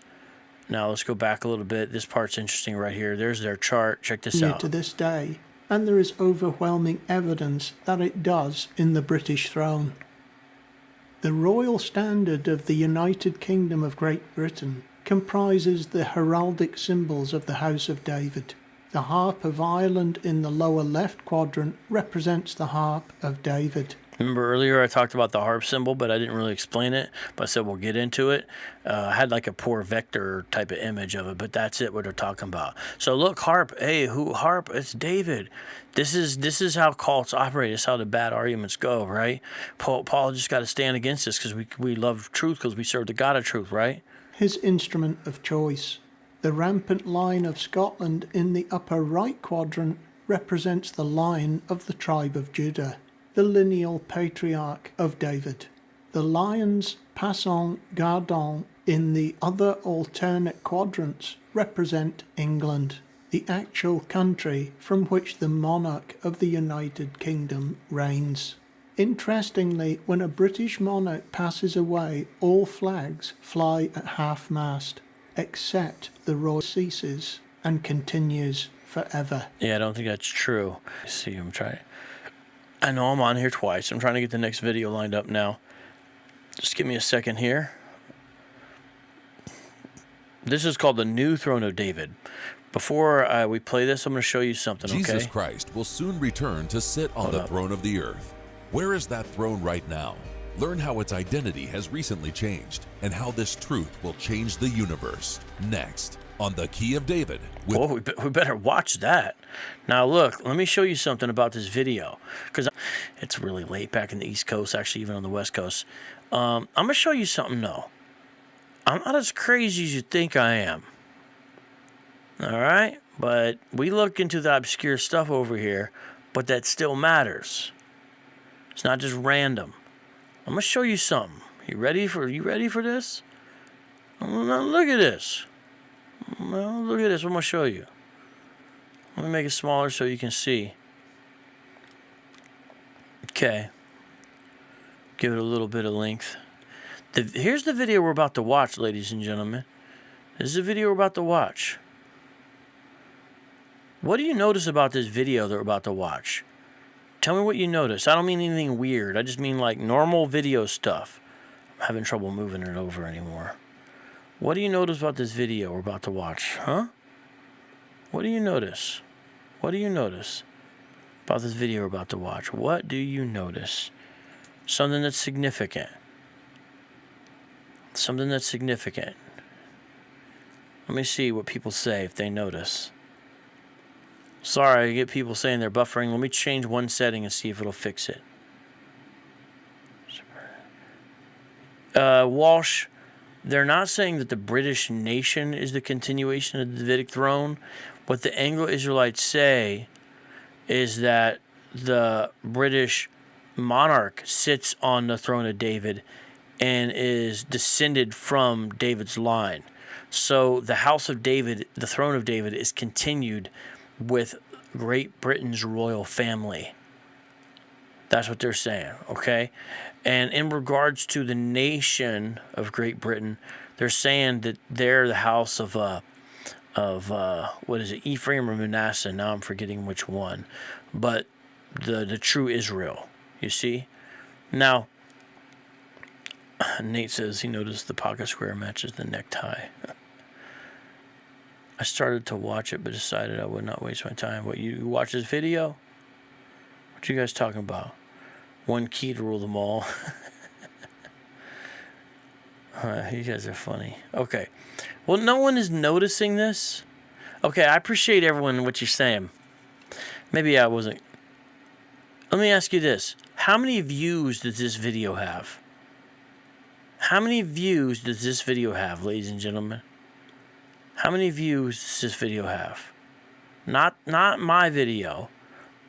Now let's go back a little bit. This part's interesting right here. There's their chart. Check this out. To this day, and there is overwhelming evidence that it does in the British throne. The royal standard of the United Kingdom of Great Britain comprises the heraldic symbols of the House of David. The harp of Ireland in the lower left quadrant represents the harp of David. Remember earlier I talked about the harp symbol, but I didn't really explain it. But I said we'll get into it. I had like a poor vector type of image of it, but that's it. What they're talking about. So look, harp. Hey, who harp? It's David. This is how cults operate. It's how the bad arguments go, right? Paul just got to stand against this because we love truth because we serve the God of truth, right? His instrument of choice. The rampant line of Scotland in the upper right quadrant represents the line of the tribe of Judah, the lineal patriarch of David. The lions passant gardant in the other alternate quadrants represent England, the actual country from which the monarch of the United Kingdom reigns. Interestingly, when a British monarch passes away, all flags fly at half-mast, except the royal ceases and continues forever. Yeah, I don't think that's true. Let's see, I'm trying. I know I'm on here twice. I'm trying to get the next video lined up now. Just give me a second here. This is called the New Throne of David. Before we play this, I'm going to show you something, okay? Jesus Christ will soon return to sit on the throne of the earth. Where is that throne right now? Learn how its identity has recently changed and how this truth will change the universe. Next, on the Key of David. Whoa, we better watch that. Now look, let me show you something about this video, because it's really late back in the East Coast, actually even on the West Coast. I'm going to show you something, though. I'm not as crazy as you think I am. All right? But we look into the obscure stuff over here, but that still matters. It's not just random. I'm going to show you something. You ready for this? Now look at this. Well, look at this. I'm going to show you. Let me make it smaller so you can see. Okay. Give it a little bit of length. Here's the video we're about to watch, ladies and gentlemen. This is the video we're about to watch. What do you notice about this video that we're about to watch? Tell me what you notice. I don't mean anything weird. I just mean like normal video stuff. I'm having trouble moving it over anymore. What do you notice about this video we're about to watch? Huh? What do you notice? What do you notice about this video we're about to watch? What do you notice? Something that's significant. Something that's significant. Let me see what people say if they notice. Sorry, I get people saying they're buffering. Let me change one setting and see if it'll fix it. Walsh, they're not saying that the British nation is the continuation of the Davidic throne. What the Anglo-Israelites say is that the British monarch sits on the throne of David and is descended from David's line. So the house of David, the throne of David, is continued with Great Britain's royal family. That's what they're saying, okay? And in regards to the nation of Great Britain, they're saying that they're the house of what is it, Ephraim or Manasseh? Now I'm forgetting which one. But the true Israel, you see? Now, Nate says he noticed the pocket square matches the necktie. I started to watch it, but decided I would not waste my time. What, you watch this video? What you guys talking about? One key to rule them all. You guys are funny. Okay. Well, no one is noticing this. Okay, I appreciate everyone what you're saying. Maybe I wasn't. Let me ask you this. How many views does this video have? How many views does this video have, ladies and gentlemen? How many views does this video have? Not my video.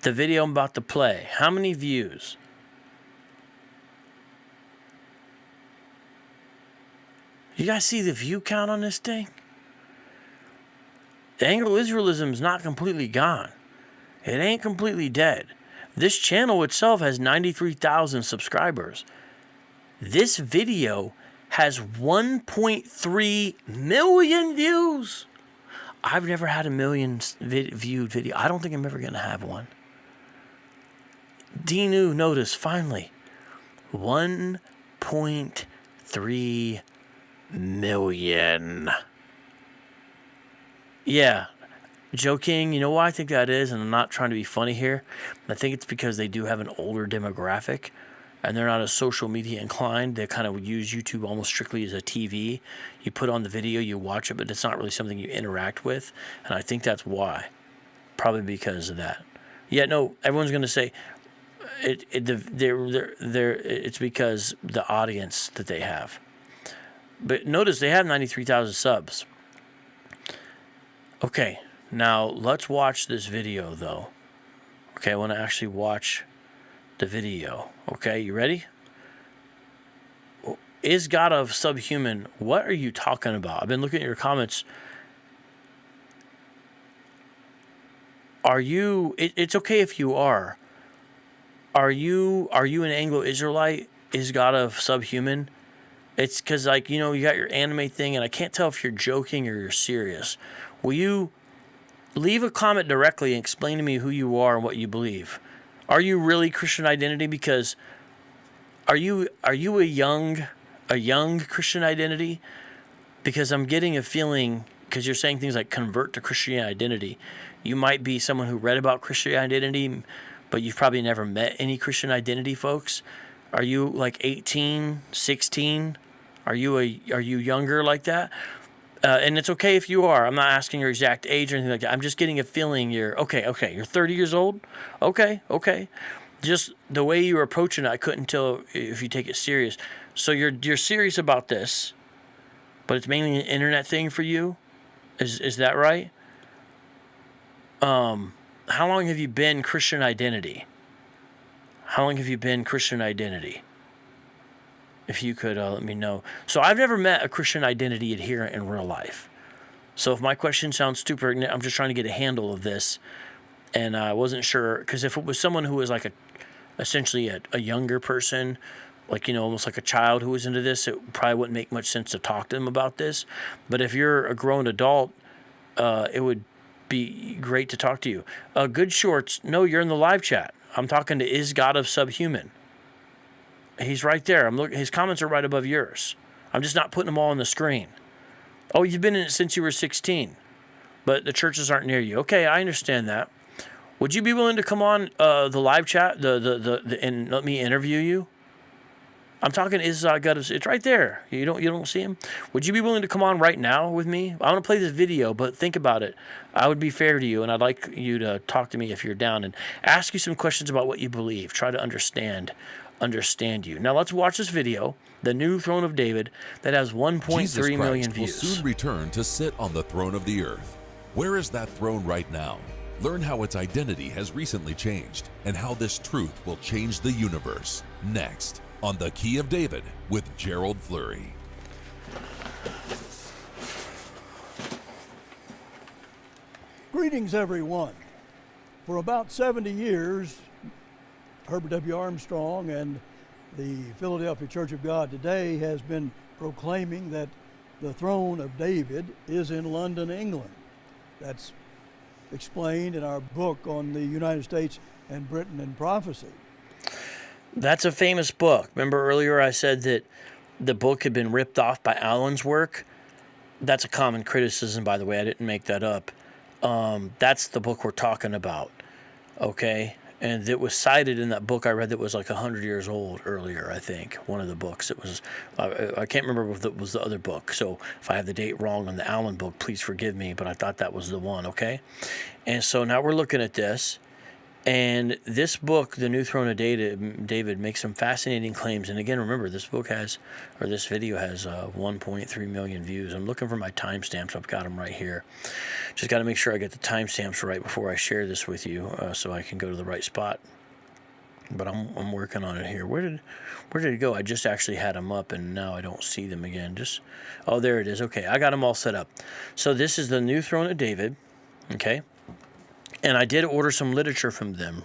The video I'm about to play. How many views? You guys see the view count on this thing? The Anglo-Israelism is not completely gone. It ain't completely dead. This channel itself has 93,000 subscribers. This video has 1.3 million views. I've never had a million viewed video. I don't think I'm ever going to have one. Dinu, notice, finally. 1.3 million. Yeah. Joe King, you know why I think that is? And I'm not trying to be funny here. I think it's because they do have an older demographic. and they're not as social media inclined. They kind of use YouTube almost strictly as a TV. You put on the video, you watch it, but it's not really something you interact with. And I think that's why. Probably because of that. Yeah, no, everyone's going to say it's because the audience that they have. But notice they have 93,000 subs. Okay, now let's watch this video, though. Okay, I want to actually watch the video. Okay, you ready? Is God of subhuman? What are you talking about? I've been looking at your comments. Are you? It's okay if you are. Are you an Anglo Israelite? Is God of subhuman? It's because, like, you know, you got your anime thing, and I can't tell if you're joking or you're serious. Will you leave a comment directly and explain to me who you are and what you believe? Are you really Christian identity? Because are you a young Christian identity? Because I'm getting a feeling, because you're saying things like convert to Christian identity. You might be someone who read about Christian identity, but you've probably never met any Christian identity folks. Are you like 18, 16? Are you younger like that? And it's okay if you are. I'm not asking your exact age or anything like that. I'm just getting a feeling you're okay. You're 30 years old. Okay. Just the way you were approaching it, I couldn't tell if you take it serious. So you're serious about this, but it's mainly an internet thing for you. Is that right? How long have you been Christian identity? How long have you been Christian identity? If you could let me know. So I've never met a Christian identity adherent in real life. So if my question sounds stupid, I'm just trying to get a handle of this. And I wasn't sure, because if it was someone who was like essentially a younger person, like, you know, almost like a child who was into this, it probably wouldn't make much sense to talk to them about this. But if you're a grown adult, it would be great to talk to you. Good Shorts, no, you're in the live chat. I'm talking to Is God of Subhuman. He's right there. His comments are right above yours. I'm just not putting them all on the screen. Oh, you've been in it since you were 16, but the churches aren't near you. Okay, I understand that. Would you be willing to come on the live chat and let me interview you? I'm talking Is God of... It's right there. You don't see him? Would you be willing to come on right now with me? I want to play this video, but think about it. I would be fair to you, and I'd like you to talk to me if you're down and ask you some questions about what you believe. Try to understand you. Now let's watch this video, The New Throne of David, that has 1.3 million views. Jesus Christ will soon return to sit on the throne of the earth. Where is that throne right now? Learn how its identity has recently changed and how this truth will change the universe. Next on The Key of David with Gerald Fleury. Greetings, everyone. For about 70 years, Herbert W. Armstrong and the Philadelphia Church of God today has been proclaiming that the throne of David is in London, England. That's explained in our book on the United States and Britain in prophecy. That's a famous book. Remember earlier I said that the book had been ripped off by Allen's work? That's a common criticism, by the way. I didn't make that up. That's the book we're talking about, okay? And it was cited in that book I read that was like 100 years old earlier, I think. One of the books. It was, I can't remember if it was the other book. So if I have the date wrong on the Allen book, please forgive me. But I thought that was the one, okay? And so now we're looking at this. And this book, The New Throne of David, makes some fascinating claims. And again, remember, this video has 1.3 million views. I'm looking for my timestamps. I've got them right here. Just got to make sure I get the timestamps right before I share this with you, so I can go to the right spot. But I'm working on it here. Where did it go? I just actually had them up, and now I don't see them again. Oh, there it is. Okay, I got them all set up. So this is The New Throne of David. Okay. And I did order some literature from them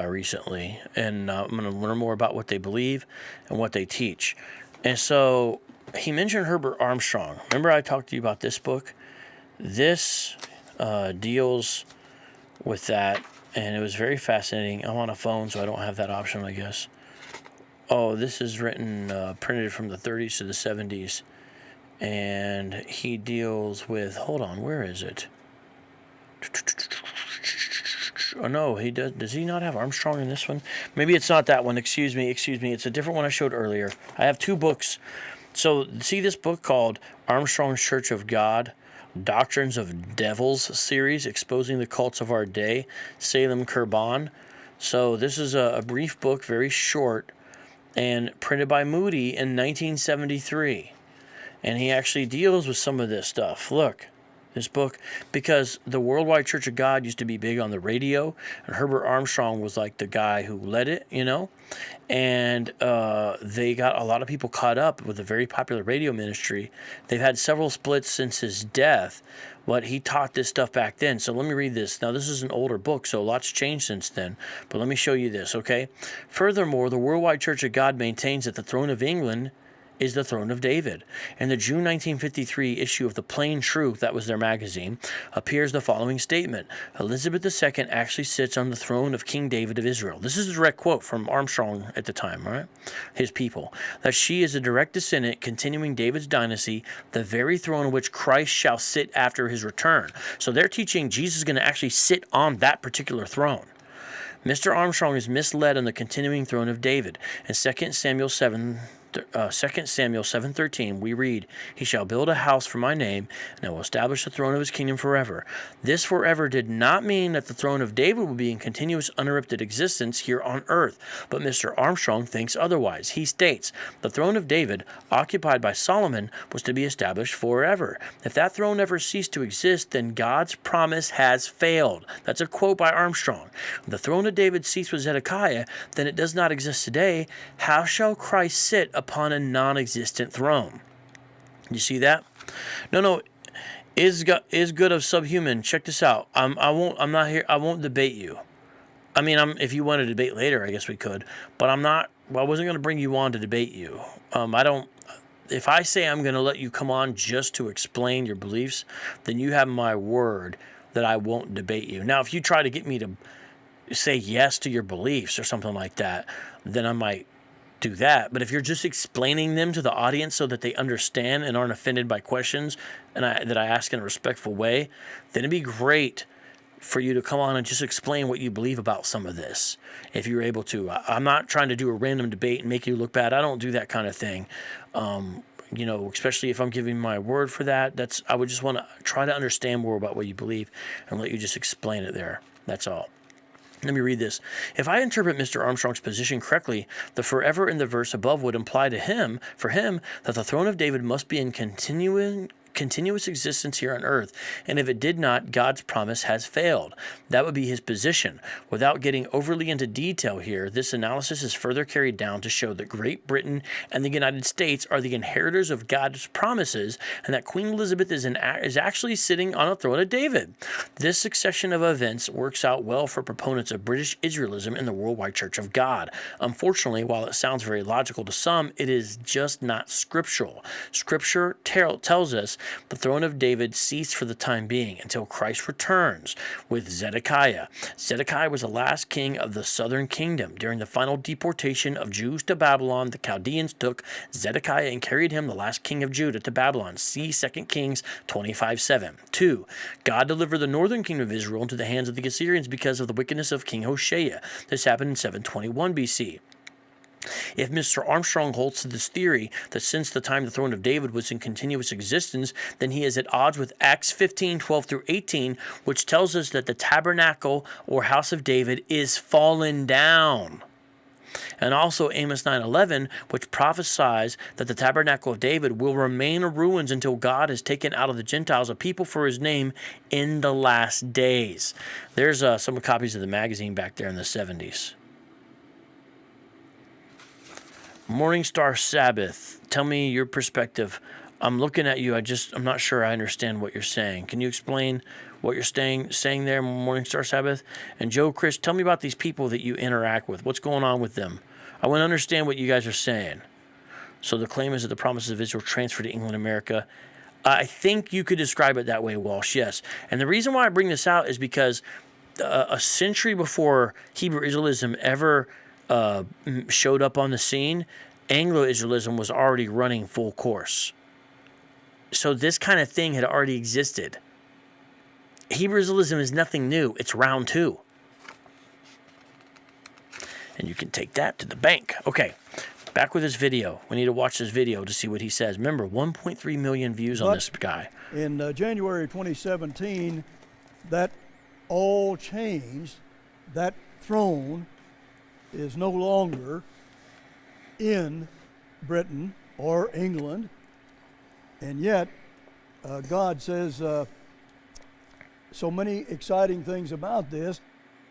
recently, and I'm going to learn more about what they believe and what they teach. And so he mentioned Herbert Armstrong. Remember I talked to you about this book? This deals with that, and it was very fascinating. I'm on a phone, so I don't have that option, I guess. Oh, this is printed from the 30s to the 70s, and he deals with, hold on, where is it? Oh no, he does. Does he not have Armstrong in this one? Maybe it's not that one. Excuse me. It's a different one I showed earlier. I have two books. So see this book called Armstrong's Church of God, Doctrines of Devils series, exposing the cults of our day, Salem Kurban. So this is a brief book, very short, and printed by Moody in 1973. And he actually deals with some of this stuff. Look, this book, because the Worldwide Church of God used to be big on the radio, and Herbert Armstrong was like the guy who led it, and they got a lot of people caught up with a very popular radio ministry. They've had several splits since his death, but he taught this stuff back then. So let me read this. Now, this is an older book, so lots changed since then, but let me show you this, okay? Furthermore, the Worldwide Church of God maintains that the throne of England is the throne of David. In the June 1953 issue of The Plain Truth, that was their magazine, appears the following statement. Elizabeth II actually sits on the throne of King David of Israel. This is a direct quote from Armstrong at the time, right? His people. That she is a direct descendant continuing David's dynasty, the very throne on which Christ shall sit after his return. So they're teaching Jesus is going to actually sit on that particular throne. Mr. Armstrong is misled on the continuing throne of David. In 2 Samuel 7:13, we read, "He shall build a house for my name, and I will establish the throne of his kingdom forever." This forever did not mean that the throne of David would be in continuous uninterrupted existence here on earth, but Mr. Armstrong thinks otherwise. He states, the throne of David, occupied by Solomon, was to be established forever. If that throne ever ceased to exist, then God's promise has failed. That's a quote by Armstrong. If the throne of David ceased with Zedekiah, then it does not exist today. How shall Christ sit upon a non-existent throne? You see that? No. Is good of subhuman. Check this out. I'm not here. I won't debate you. I mean, if you want to debate later, I guess we could. But I'm not. Well, I wasn't going to bring you on to debate you. I don't. If I say I'm going to let you come on just to explain your beliefs, then you have my word that I won't debate you. Now, if you try to get me to say yes to your beliefs or something like that, then I might do that. But if you're just explaining them to the audience so that they understand and aren't offended by questions that I ask in a respectful way, then it'd be great for you to come on and just explain what you believe about some of this, if you're able to. I'm not trying to do a random debate and make you look bad. I don't do that kind of thing. Especially if I'm giving my word for that. I would just want to try to understand more about what you believe and let you just explain it there. That's all. Let me read this. If I interpret Mr. Armstrong's position correctly, the forever in the verse above would imply for him, that the throne of David must be in continuous existence here on earth, and if it did not, God's promise has failed. That would be his position. Without getting overly into detail here, this analysis is further carried down to show that Great Britain and the United States are the inheritors of God's promises, and that Queen Elizabeth is actually sitting on a throne of David. This succession of events works out well for proponents of British Israelism in the Worldwide Church of God. Unfortunately, while it sounds very logical to some, it is just not scriptural. Scripture tells us the throne of David ceased for the time being until Christ returns with Zedekiah. Zedekiah was the last king of the southern kingdom. During the final deportation of Jews to Babylon, the Chaldeans took Zedekiah and carried him, the last king of Judah, to Babylon. See 2 Kings 25:7. 2. God delivered the northern kingdom of Israel into the hands of the Assyrians because of the wickedness of King Hoshea. This happened in 721 BC. If Mr. Armstrong holds to this theory that since the time the throne of David was in continuous existence, then he is at odds with Acts 15:12-18, which tells us that the tabernacle or house of David is fallen down. And also Amos 9:11, which prophesies that the tabernacle of David will remain in ruins until God has taken out of the Gentiles a people for his name in the last days. There's some copies of the magazine back there in the 70s. Morning Star Sabbath, tell me your perspective. I'm looking at you. I'm not sure I understand what you're saying. Can you explain what you're saying there, Morning Star Sabbath? And Joe, Chris, tell me about these people that you interact with. What's going on with them? I want to understand what you guys are saying. So the claim is that the promises of Israel transferred to England and America. I think you could describe it that way, Walsh, yes. And the reason why I bring this out is because a century before Hebrew Israelism ever showed up on the scene, Anglo-Israelism was already running full course. So this kind of thing had already existed. Hebrew Israelism is nothing new. It's round two. And you can take that to the bank. Okay, back with this video. We need to watch this video to see what he says. Remember, 1.3 million views on this guy. In January 2017, that all changed. That throne is no longer in Britain or England, and yet God says so many exciting things about this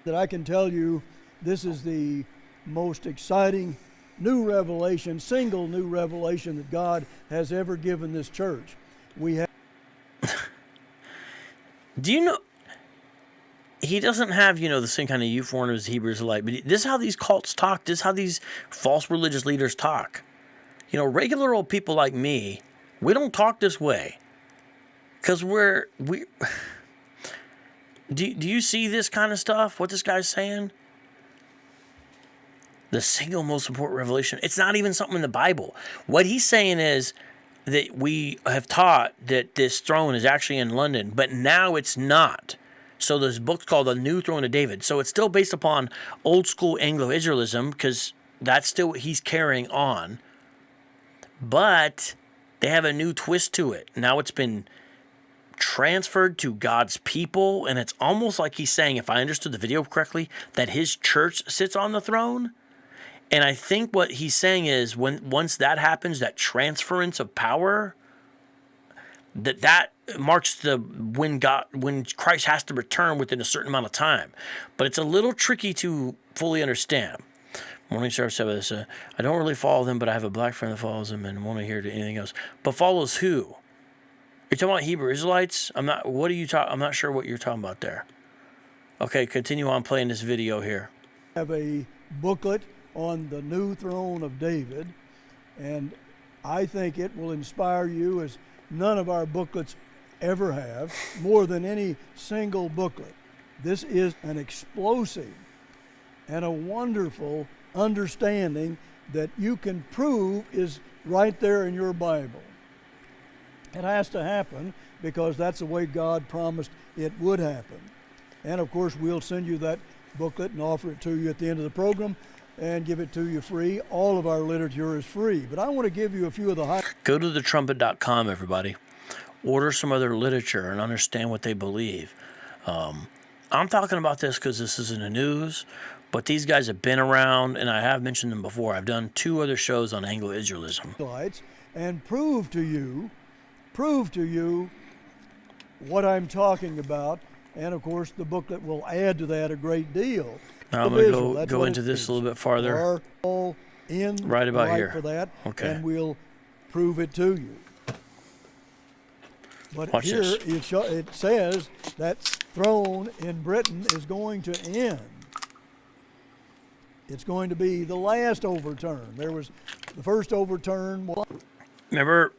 that I can tell you this is the most exciting new revelation, single new revelation that God has ever given this church. We have. Do you know, he doesn't have, you know, the same kind of youth as Hebrew Israelite, but this is how these cults talk. This is how these false religious leaders talk. You know, regular old people like me, we don't talk this way. Because do you see this kind of stuff, what this guy's saying? The single most important revelation. It's not even something in the Bible. What he's saying is that we have taught that this throne is actually in London, but now it's not. So there's a book called The New Throne of David. So it's still based upon old school Anglo-Israelism, because that's still what he's carrying on. But they have a new twist to it. Now it's been transferred to God's people, and it's almost like he's saying, if I understood the video correctly, that his church sits on the throne. And I think what he's saying is once that happens, that transference of power, that marks when Christ has to return within a certain amount of time. But it's a little tricky to fully understand. Morning Star said this, I don't really follow them, but I have a black friend that follows them and won't hear anything else. But follows who? You're talking about Hebrew Israelites? I'm not sure what you're talking about there. Okay, continue on playing this video here. I have a booklet on the new throne of David, and I think it will inspire you as none of our booklets ever have, more than any single booklet. This is an explosive and a wonderful understanding that you can prove is right there in your Bible. It has to happen because that's the way God promised it would happen. And of course, we'll send you that booklet and offer it to you at the end of the program and give it to you free. All of our literature is free. But I want to give you a few of the Go to thetrumpet.com, everybody. Order some other literature and understand what they believe. I'm talking about this because this is in the news, but these guys have been around, and I have mentioned them before. I've done 2 other shows on Anglo-Israelism. And prove to you what I'm talking about. And of course, the booklet will add to that a great deal. Now I'm going to go into this a little bit farther. Are all in right about here for that, okay. And we'll prove it to you. But Watch here this. It says that throne in Britain is going to end. It's going to be the last overturn. There was the first overturn. Remember,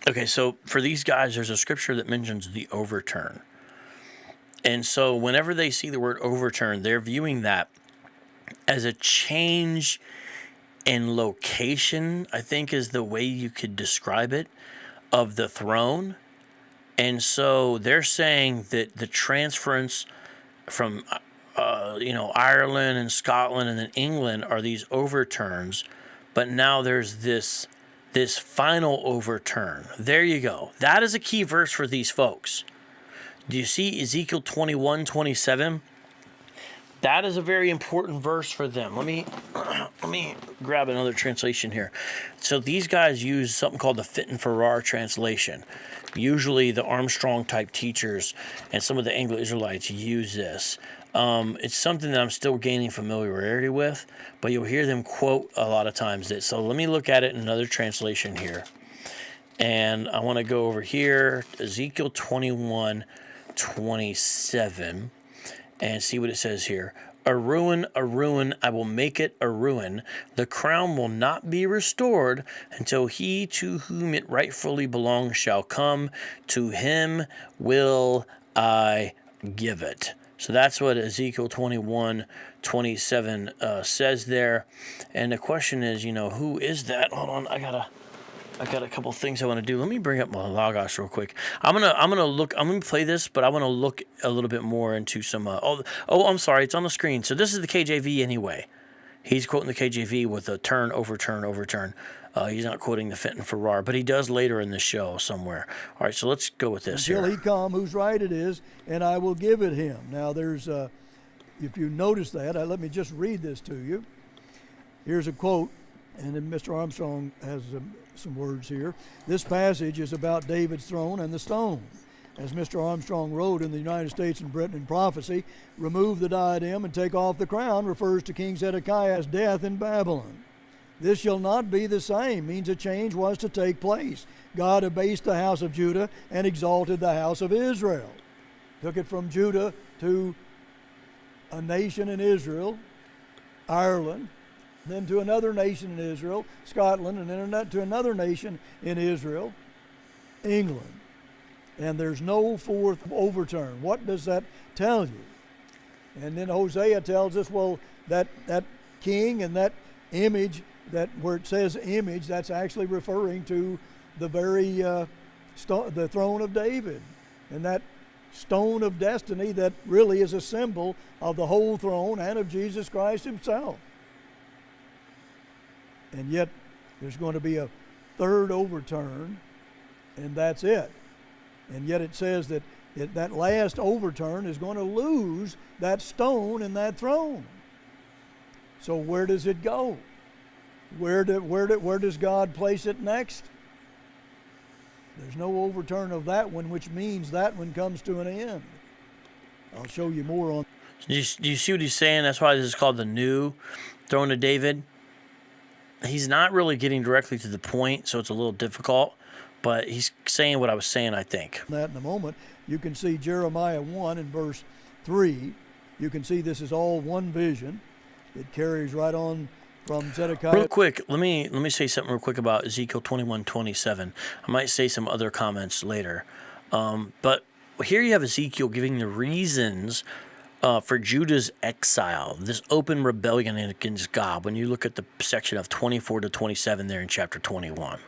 okay, so for these guys, there's a scripture that mentions the overturn. And so whenever they see the word overturn, they're viewing that as a change in location, I think is the way you could describe it, of the throne. And so they're saying that the transference from Ireland and Scotland and then England are these overturns, but now there's this final overturn. There you go. That is a key verse for these folks. Do you see Ezekiel 21:27? That is a very important verse for them. Let me grab another translation here. So these guys use something called the Fit and Farrar translation. Usually the Armstrong type teachers and some of the Anglo Israelites use this. It's something that I'm still gaining familiarity with, but you'll hear them quote a lot of times this. So let me look at it in another translation here. And I want to go over here, Ezekiel 21:27, and see what it says here. A ruin, I will make it a ruin. The crown will not be restored until he to whom it rightfully belongs shall come. To him will I give it. So that's what Ezekiel 21:27 says there. And the question is, who is that? Hold on, I got a couple things I want to do. Let me bring up my Logos real quick. I'm gonna play this, but I want to look a little bit more into some. I'm sorry, it's on the screen. So this is the KJV anyway. He's quoting the KJV with a turn, overturn, overturn. He's not quoting the Fenton Farrar, but he does later in the show somewhere. All right, so let's go with this Until here. he come, whose right it is, and I will give it him. Now there's, if you notice that, let me just read this to you. Here's a quote, and then Mr. Armstrong has some words here. This passage is about David's throne and the stone. As Mr. Armstrong wrote in the United States and Britain in Prophecy, remove the diadem and take off the crown refers to King Zedekiah's death in Babylon. This shall not be the same, means a change was to take place. God abased the house of Judah and exalted the house of Israel. Took it from Judah to a nation in Israel, Ireland, then to another nation in Israel, Scotland, and then to another nation in Israel, England. And there's no fourth overturn. What does that tell you? And then Hosea tells us, well, that king and that image, that where it says image, that's actually referring to the very the throne of David, and that stone of destiny that really is a symbol of the whole throne and of Jesus Christ himself. And yet there's going to be a third overturn, and that's it. And yet it says that that last overturn is going to lose that stone and that throne. So where does it go? Where does God place it next? There's no overturn of that one, which means that one comes to an end. I'll show you more on. Do you see what he's saying? That's why this is called the new throne of David. He's not really getting directly to the point, so it's a little difficult. But he's saying what I was saying, I think. That in a moment. You can see Jeremiah 1 and verse 3. You can see this is all one vision. It carries right on from Zedekiah. Real quick, let me say something real quick about Ezekiel 21:27. I might say some other comments later. But here you have Ezekiel giving the reasons for Judah's exile, this open rebellion against God, when you look at the section of 24 to 27 there in chapter 21.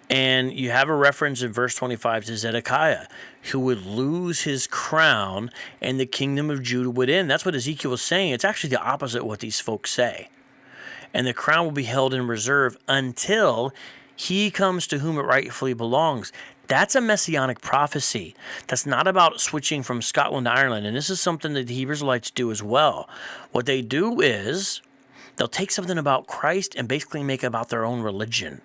And you have a reference in verse 25 to Zedekiah, who would lose his crown and the kingdom of Judah would end. That's what Ezekiel was saying. It's actually the opposite of what these folks say. And the crown will be held in reserve until he comes to whom it rightfully belongs. That's a messianic prophecy. That's not about switching from Scotland to Ireland. And this is something that the Hebrew Israelites do as well. What they do is they'll take something about Christ and basically make it about their own religion.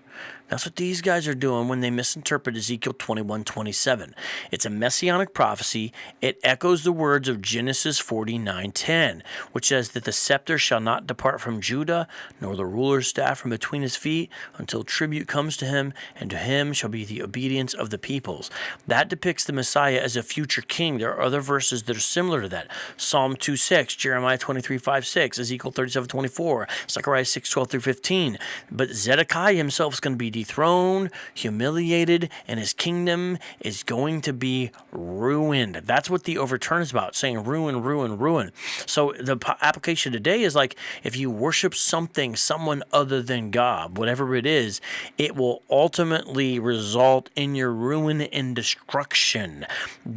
That's what these guys are doing when they misinterpret Ezekiel 21:27. It's a messianic prophecy. It echoes the words of Genesis 49:10, which says that the scepter shall not depart from Judah, nor the ruler's staff from between his feet, until tribute comes to him, and to him shall be the obedience of the peoples. That depicts the Messiah as a future king. There are other verses that are similar to that. Psalm 2:6, Jeremiah 23:5-6, Ezekiel 37:24, Zechariah 6:12-15. But Zedekiah himself is going to be dethroned, humiliated, and his kingdom is going to be ruined. That's what the overturn is about, saying ruin, ruin, ruin. So the application today is like, if you worship something, someone other than God, whatever it is, it will ultimately result in your ruin and destruction.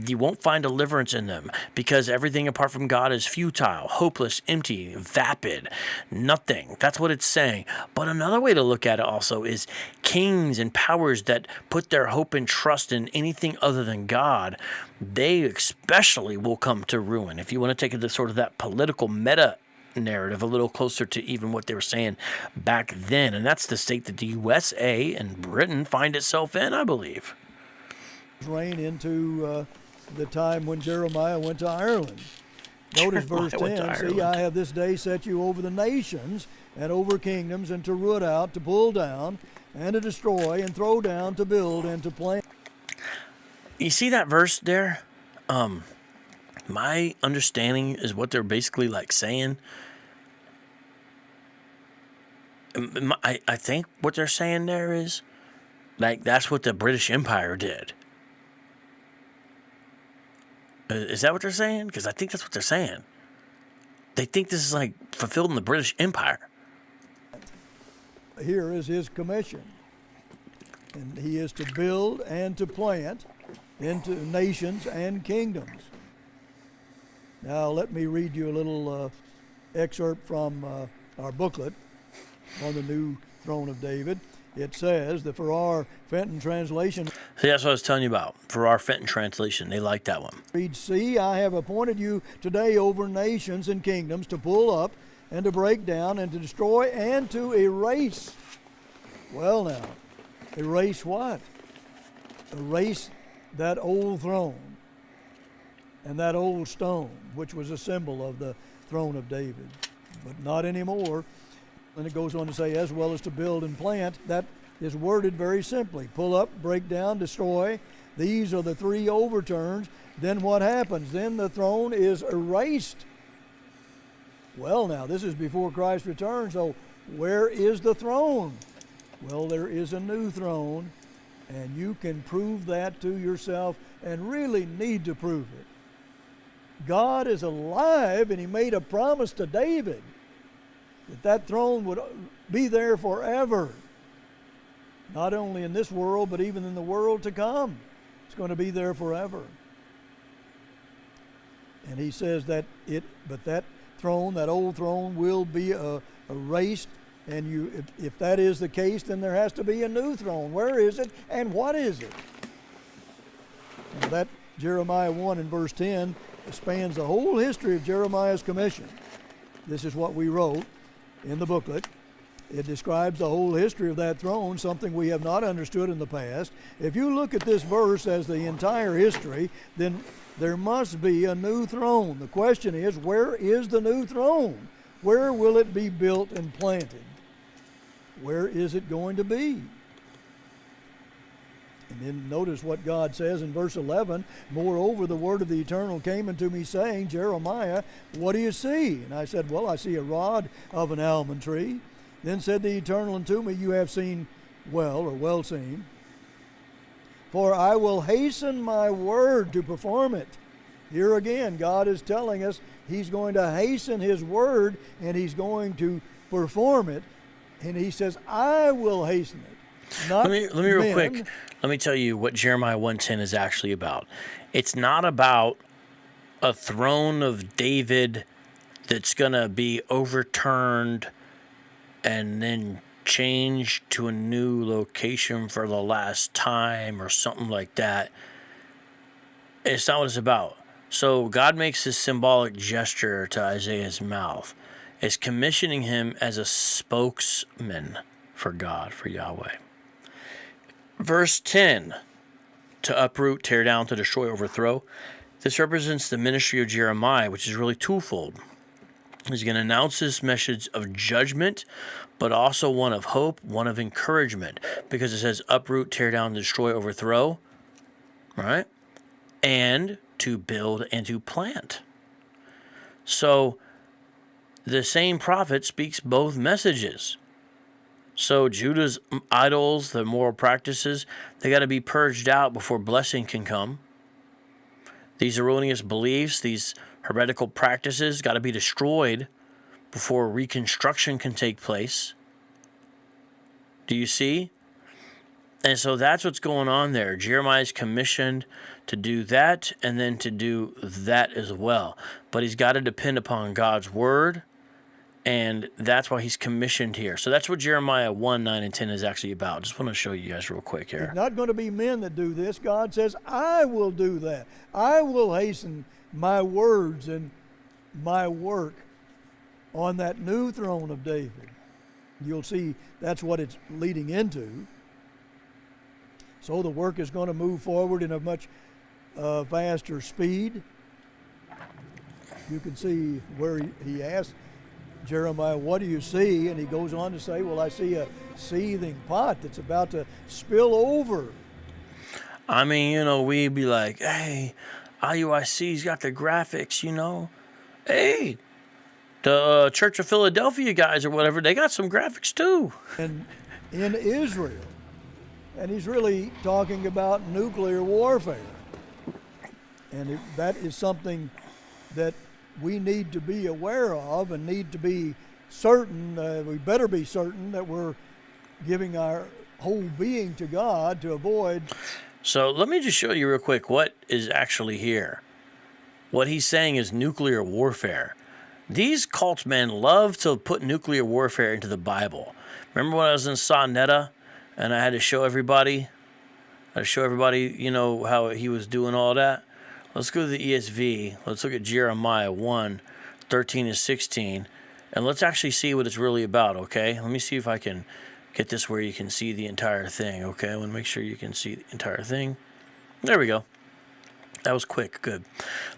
You won't find deliverance in them, because everything apart from God is futile, hopeless, empty, vapid, nothing. That's what it's saying. But another way to look at it also is kings and powers that put their hope and trust in anything other than God, they especially will come to ruin. If you want to take it to sort of that political meta narrative a little closer to even what they were saying back then. And that's the state that the USA and Britain find itself in, I believe. Reign into the time when Jeremiah went to Ireland. Notice verse 10, see, I have this day set you over the nations and over kingdoms, and to root out, to pull down, and to destroy, and throw down, to build, and to plant. You see that verse there? My understanding is what they're basically like saying. I think what they're saying there is, like, that's what the British Empire did. Is that what they're saying? Because I think that's what they're saying. They think this is like fulfilled in the British Empire. Here is his commission. And he is to build and to plant into nations and kingdoms. Now let me read you a little excerpt from our booklet on the new throne of David, it says that for our Fenton translation, See, that's what I was telling you about. For our Fenton translation, they like that one. reads, "See, I have appointed you today over nations and kingdoms to pull up and to break down and to destroy and to erase." Well now, erase what? Erase that old throne and that old stone, which was a symbol of the throne of David. But not anymore. And it goes on to say, as well as to build and plant. That is worded very simply. Pull up, break down, destroy. These are the three overturns. Then what happens? Then the throne is erased. Well now, this is before Christ returns, so where is the throne? Well, there is a new throne, and you can prove that to yourself and really need to prove it. God is alive, and he made a promise to David that throne would be there forever. Not only in this world, but even in the world to come. It's going to be there forever. And he says that that throne, that old throne, will be erased. And if that is the case, then there has to be a new throne. Where is it, and what is it? Now that Jeremiah 1 and verse 10 spans the whole history of Jeremiah's commission. This is what we wrote in the booklet. It describes the whole history of that throne, something we have not understood in the past. If you look at this verse as the entire history, then there must be a new throne. The question is, where is the new throne? Where will it be built and planted? Where is it going to be? And then notice what God says in verse 11, "Moreover, the word of the Eternal came unto me, saying, Jeremiah, what do you see? And I said, Well, I see a rod of an almond tree. Then said the Eternal unto me, You have seen well," or well seen, "for I will hasten my word to perform it." Here again, God is telling us he's going to hasten his word, and he's going to perform it. And he says, I will hasten it. Not Let me real men. quick. Let me tell you what Jeremiah 1:10 is actually about. It's not about a throne of David that's going to be overturned and then changed to a new location for the last time or something like that. It's not what it's about. So God makes this symbolic gesture to Isaiah's mouth. It's commissioning him as a spokesman for God, for Yahweh. Verse 10, to uproot, tear down, to destroy, overthrow. This represents the ministry of Jeremiah, which is really twofold. He's going to announce this message of judgment, but also one of hope, one of encouragement, because it says uproot, tear down, destroy, overthrow, right? And to build and to plant. So the same prophet speaks both messages. So Judah's idols, the moral practices, they got to be purged out before blessing can come. These erroneous beliefs, these heretical practices got to be destroyed before reconstruction can take place. Do you see? And so that's what's going on there. Jeremiah's commissioned to do that and then to do that as well. But he's got to depend upon God's word. And that's why he's commissioned here. So that's what Jeremiah 1, 9, and 10 is actually about. Just want to show you guys real quick here. It's not going to be men that do this. God says, I will do that. I will hasten my words and my work on that new throne of David. You'll see that's what it's leading into. So the work is going to move forward in a much faster speed. You can see where he asked Jeremiah, what do you see? And he goes on to say, well, I see a seething pot that's about to spill over. I mean, you know, we'd be like, hey, IUIC's got the graphics, you know. Hey, the Church of Philadelphia guys or whatever, they got some graphics too. And in Israel. And he's really talking about nuclear warfare. And that is something that we need to be aware of and need to be certain, we better be certain that we're giving our whole being to God to avoid. So let me just show you real quick what is actually here. What he's saying is nuclear warfare. These cults, man, love to put nuclear warfare into the Bible. Remember when I was in Sonetta and I had to show everybody, you know, how he was doing all that? Let's go to the ESV. Let's look at Jeremiah 1:13-16, and let's actually see what it's really about, okay? Let me see if I can get this where you can see the entire thing, okay? I want to make sure you can see the entire thing. There we go. That was quick. Good.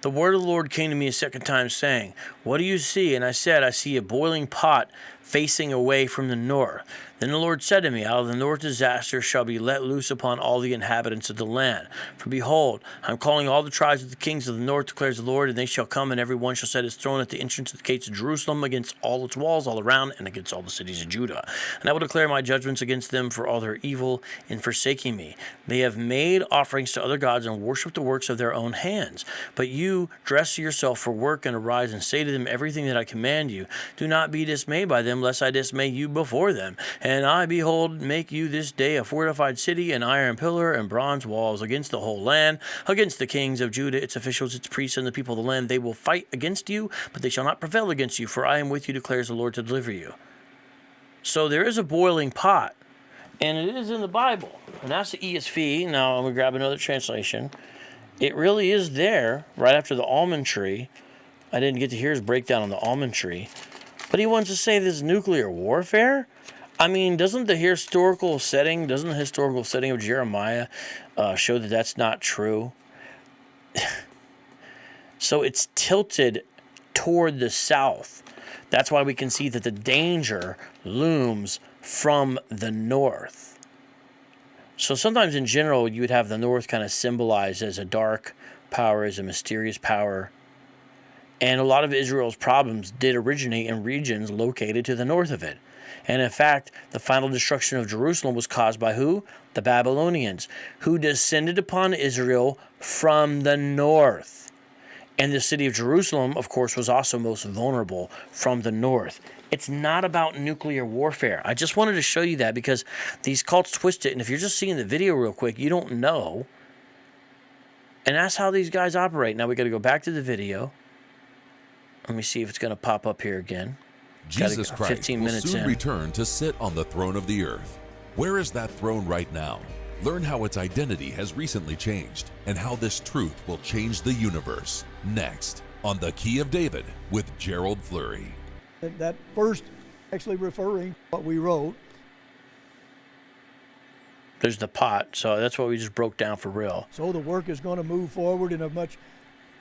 The word of the Lord came to me a second time, saying, "What do you see?" And I said, "I see a boiling pot facing away from the north." Then the Lord said to me, "Out of the north disaster shall be let loose upon all the inhabitants of the land. For behold, I am calling all the tribes of the kings of the north, declares the Lord, and they shall come, and every one shall set his throne at the entrance of the gates of Jerusalem, against all its walls all around, and against all the cities of Judah. And I will declare my judgments against them for all their evil in forsaking me. They have made offerings to other gods and worshipped the works of their own hands. But you dress yourself for work and arise and say to them everything that I command you. Do not be dismayed by them, lest I dismay you before them. And I, behold, make you this day a fortified city, an iron pillar and bronze walls against the whole land, against the kings of Judah, its officials, its priests, and the people of the land. They will fight against you, but they shall not prevail against you, for I am with you, declares the Lord, to deliver you." So there is a boiling pot, and it is in the Bible, and that's the ESV. Now I'm going to grab another translation. It really is there right after the almond tree. I didn't get to hear his breakdown on the almond tree, but he wants to say this nuclear warfare. I mean, doesn't the historical setting of Jeremiah show that that's not true? So it's tilted toward the south. That's why we can see that the danger looms from the north. So sometimes in general, you would have the north kind of symbolized as a dark power, as a mysterious power. And a lot of Israel's problems did originate in regions located to the north of it. And in fact, the final destruction of Jerusalem was caused by who? The Babylonians, who descended upon Israel from the north. And the city of Jerusalem, of course, was also most vulnerable from the north. It's not about nuclear warfare. I just wanted to show you that because these cults twist it. And if you're just seeing the video real quick, you don't know. And that's how these guys operate. Now we got to go back to the video. Let me see if it's going to pop up here again. Jesus Christ will soon return to sit on the throne of the earth. Where is that throne right now? Learn how its identity has recently changed and how this truth will change the universe. Next, on The Key of David with Gerald Fleury. That first actually referring to what we wrote. There's the pot, so that's what we just broke down for real. So the work is going to move forward in a much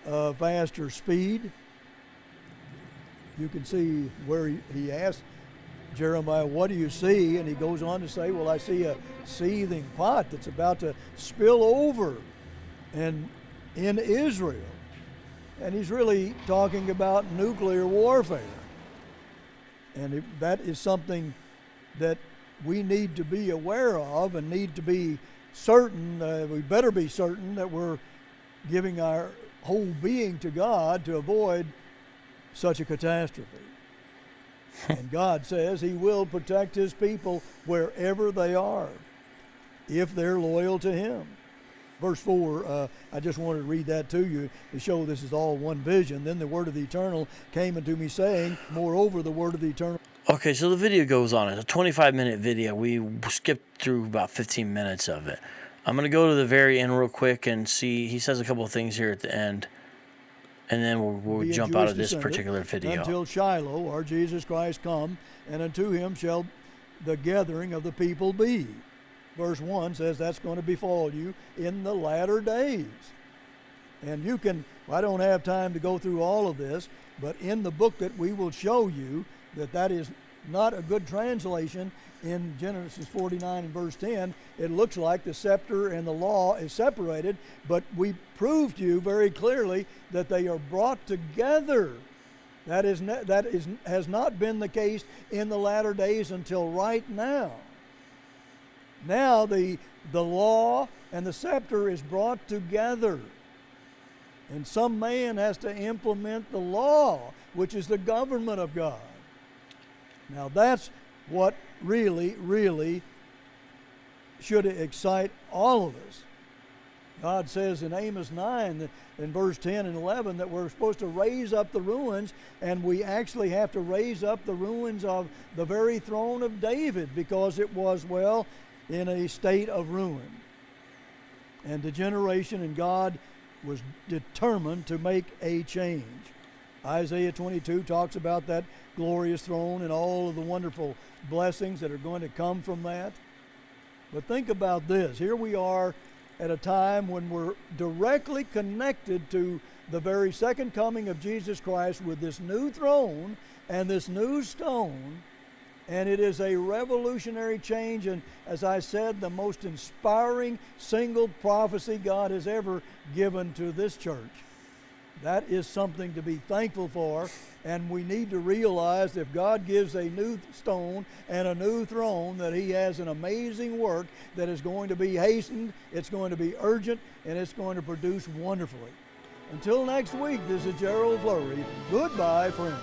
faster speed. You can see where he asked Jeremiah, "What do you see?" And he goes on to say, "Well, I see a seething pot that's about to spill over in Israel." And he's really talking about nuclear warfare. And that is something that we need to be aware of and need to be certain, we better be certain that we're giving our whole being to God to avoid such a catastrophe. And God says he will protect his people wherever they are if they're loyal to him. Verse 4, I just wanted to read that to you to show this is all one vision. Then the word of the eternal came unto me saying, moreover the word of the eternal. Okay, so the video goes on. It's a 25-minute video. We skipped through about 15 minutes of it. I'm going to go to the very end real quick and see. He says a couple of things here at the end. And then we'll jump out of this particular video. Until Shiloh, our Jesus Christ, come, and unto him shall the gathering of the people be. Verse 1 says that's going to befall you in the latter days. And you can, I don't have time to go through all of this, but in the booklet we will show you that is not a good translation. In Genesis 49 and verse 10, it looks like the scepter and the law is separated, but we proved to you very clearly that they are brought together. That has not been the case in the latter days until right now. Now the law and the scepter is brought together. And some man has to implement the law, which is the government of God. Now that's what really, really should excite all of us. God says in Amos 9, in verse 10 and 11, that we're supposed to raise up the ruins, and we actually have to raise up the ruins of the very throne of David, because it was, well, in a state of ruin and degeneration, and God was determined to make a change. Isaiah 22 talks about that glorious throne and all of the wonderful blessings that are going to come from that. But think about this. Here we are at a time when we're directly connected to the very second coming of Jesus Christ with this new throne and this new stone. And it is a revolutionary change, and as I said, the most inspiring single prophecy God has ever given to this church. That is something to be thankful for, and we need to realize if God gives a new stone and a new throne, that He has an amazing work that is going to be hastened, it's going to be urgent, and it's going to produce wonderfully. Until next week, this is Gerald Flurry. Goodbye, friends.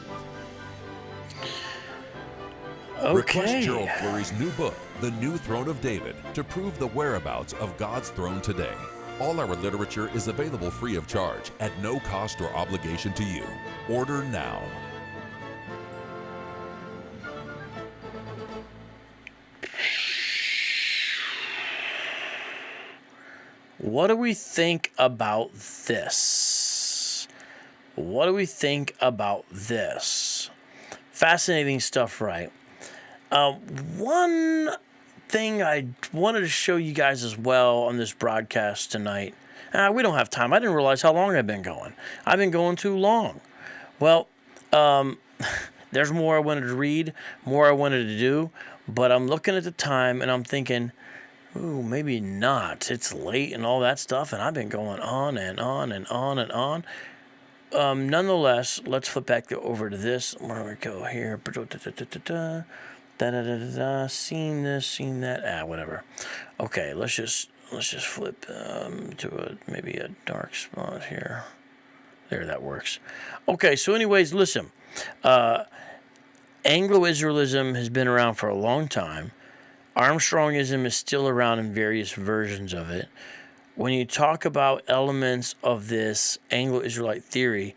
Okay. Request Gerald Flurry's new book, The New Throne of David, to prove the whereabouts of God's throne today. All our literature is available free of charge at no cost or obligation to you. Order now. What do we think about this? What do we think about this? Fascinating stuff, right? One thing I wanted to show you guys as well on this broadcast tonight. We don't have time. I didn't realize how long I've been going. I've been going too long. Well, there's more I wanted to read, more I wanted to do, but I'm looking at the time and I'm thinking, ooh, maybe not. It's late and all that stuff, and I've been going on and on and on and on. Nonetheless, let's flip back over to this. Where do we go here? Seen this, seen that. Whatever. Okay, let's just flip to maybe a dark spot here. There, that works. Okay, so anyways, listen. Anglo-Israelism has been around for a long time. Armstrongism is still around in various versions of it. When you talk about elements of this Anglo-Israelite theory,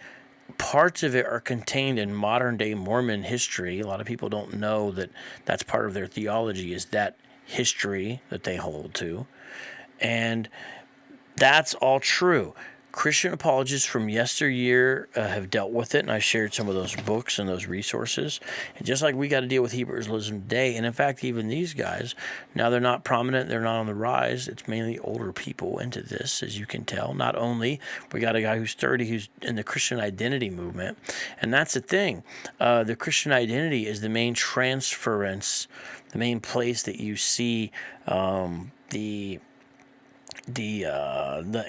parts of it are contained in modern-day Mormon history. A lot of people don't know that that's part of their theology, is that history that they hold to. And that's all true. Christian apologists from yesteryear have dealt with it, and I shared some of those books and those resources. And just like we got to deal with Hebrew Israelism today, and in fact, even these guys, now they're not prominent, they're not on the rise. It's mainly older people into this, as you can tell. Not only, we got a guy who's 30 who's in the Christian identity movement, and that's the thing. The Christian identity is the main transference, the main place that you see the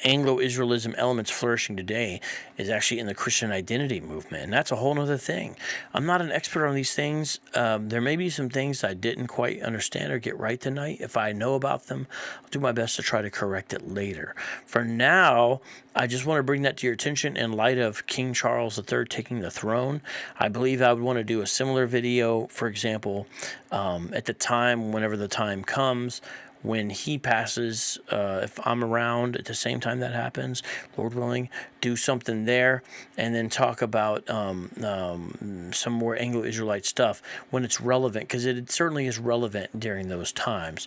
Anglo-Israelism elements flourishing today is actually in the Christian identity movement, and that's a whole other thing. I'm not an expert on these things. There may be some things I didn't quite understand or get right tonight. If I know about them, I'll do my best to try to correct it later. For now, I just want to bring that to your attention in light of King Charles III taking the throne. I believe I would want to do a similar video, for example, at the time, whenever the time comes, when he passes, if I'm around at the same time that happens, Lord willing, do something there, and then talk about some more Anglo-Israelite stuff when it's relevant, because it certainly is relevant during those times.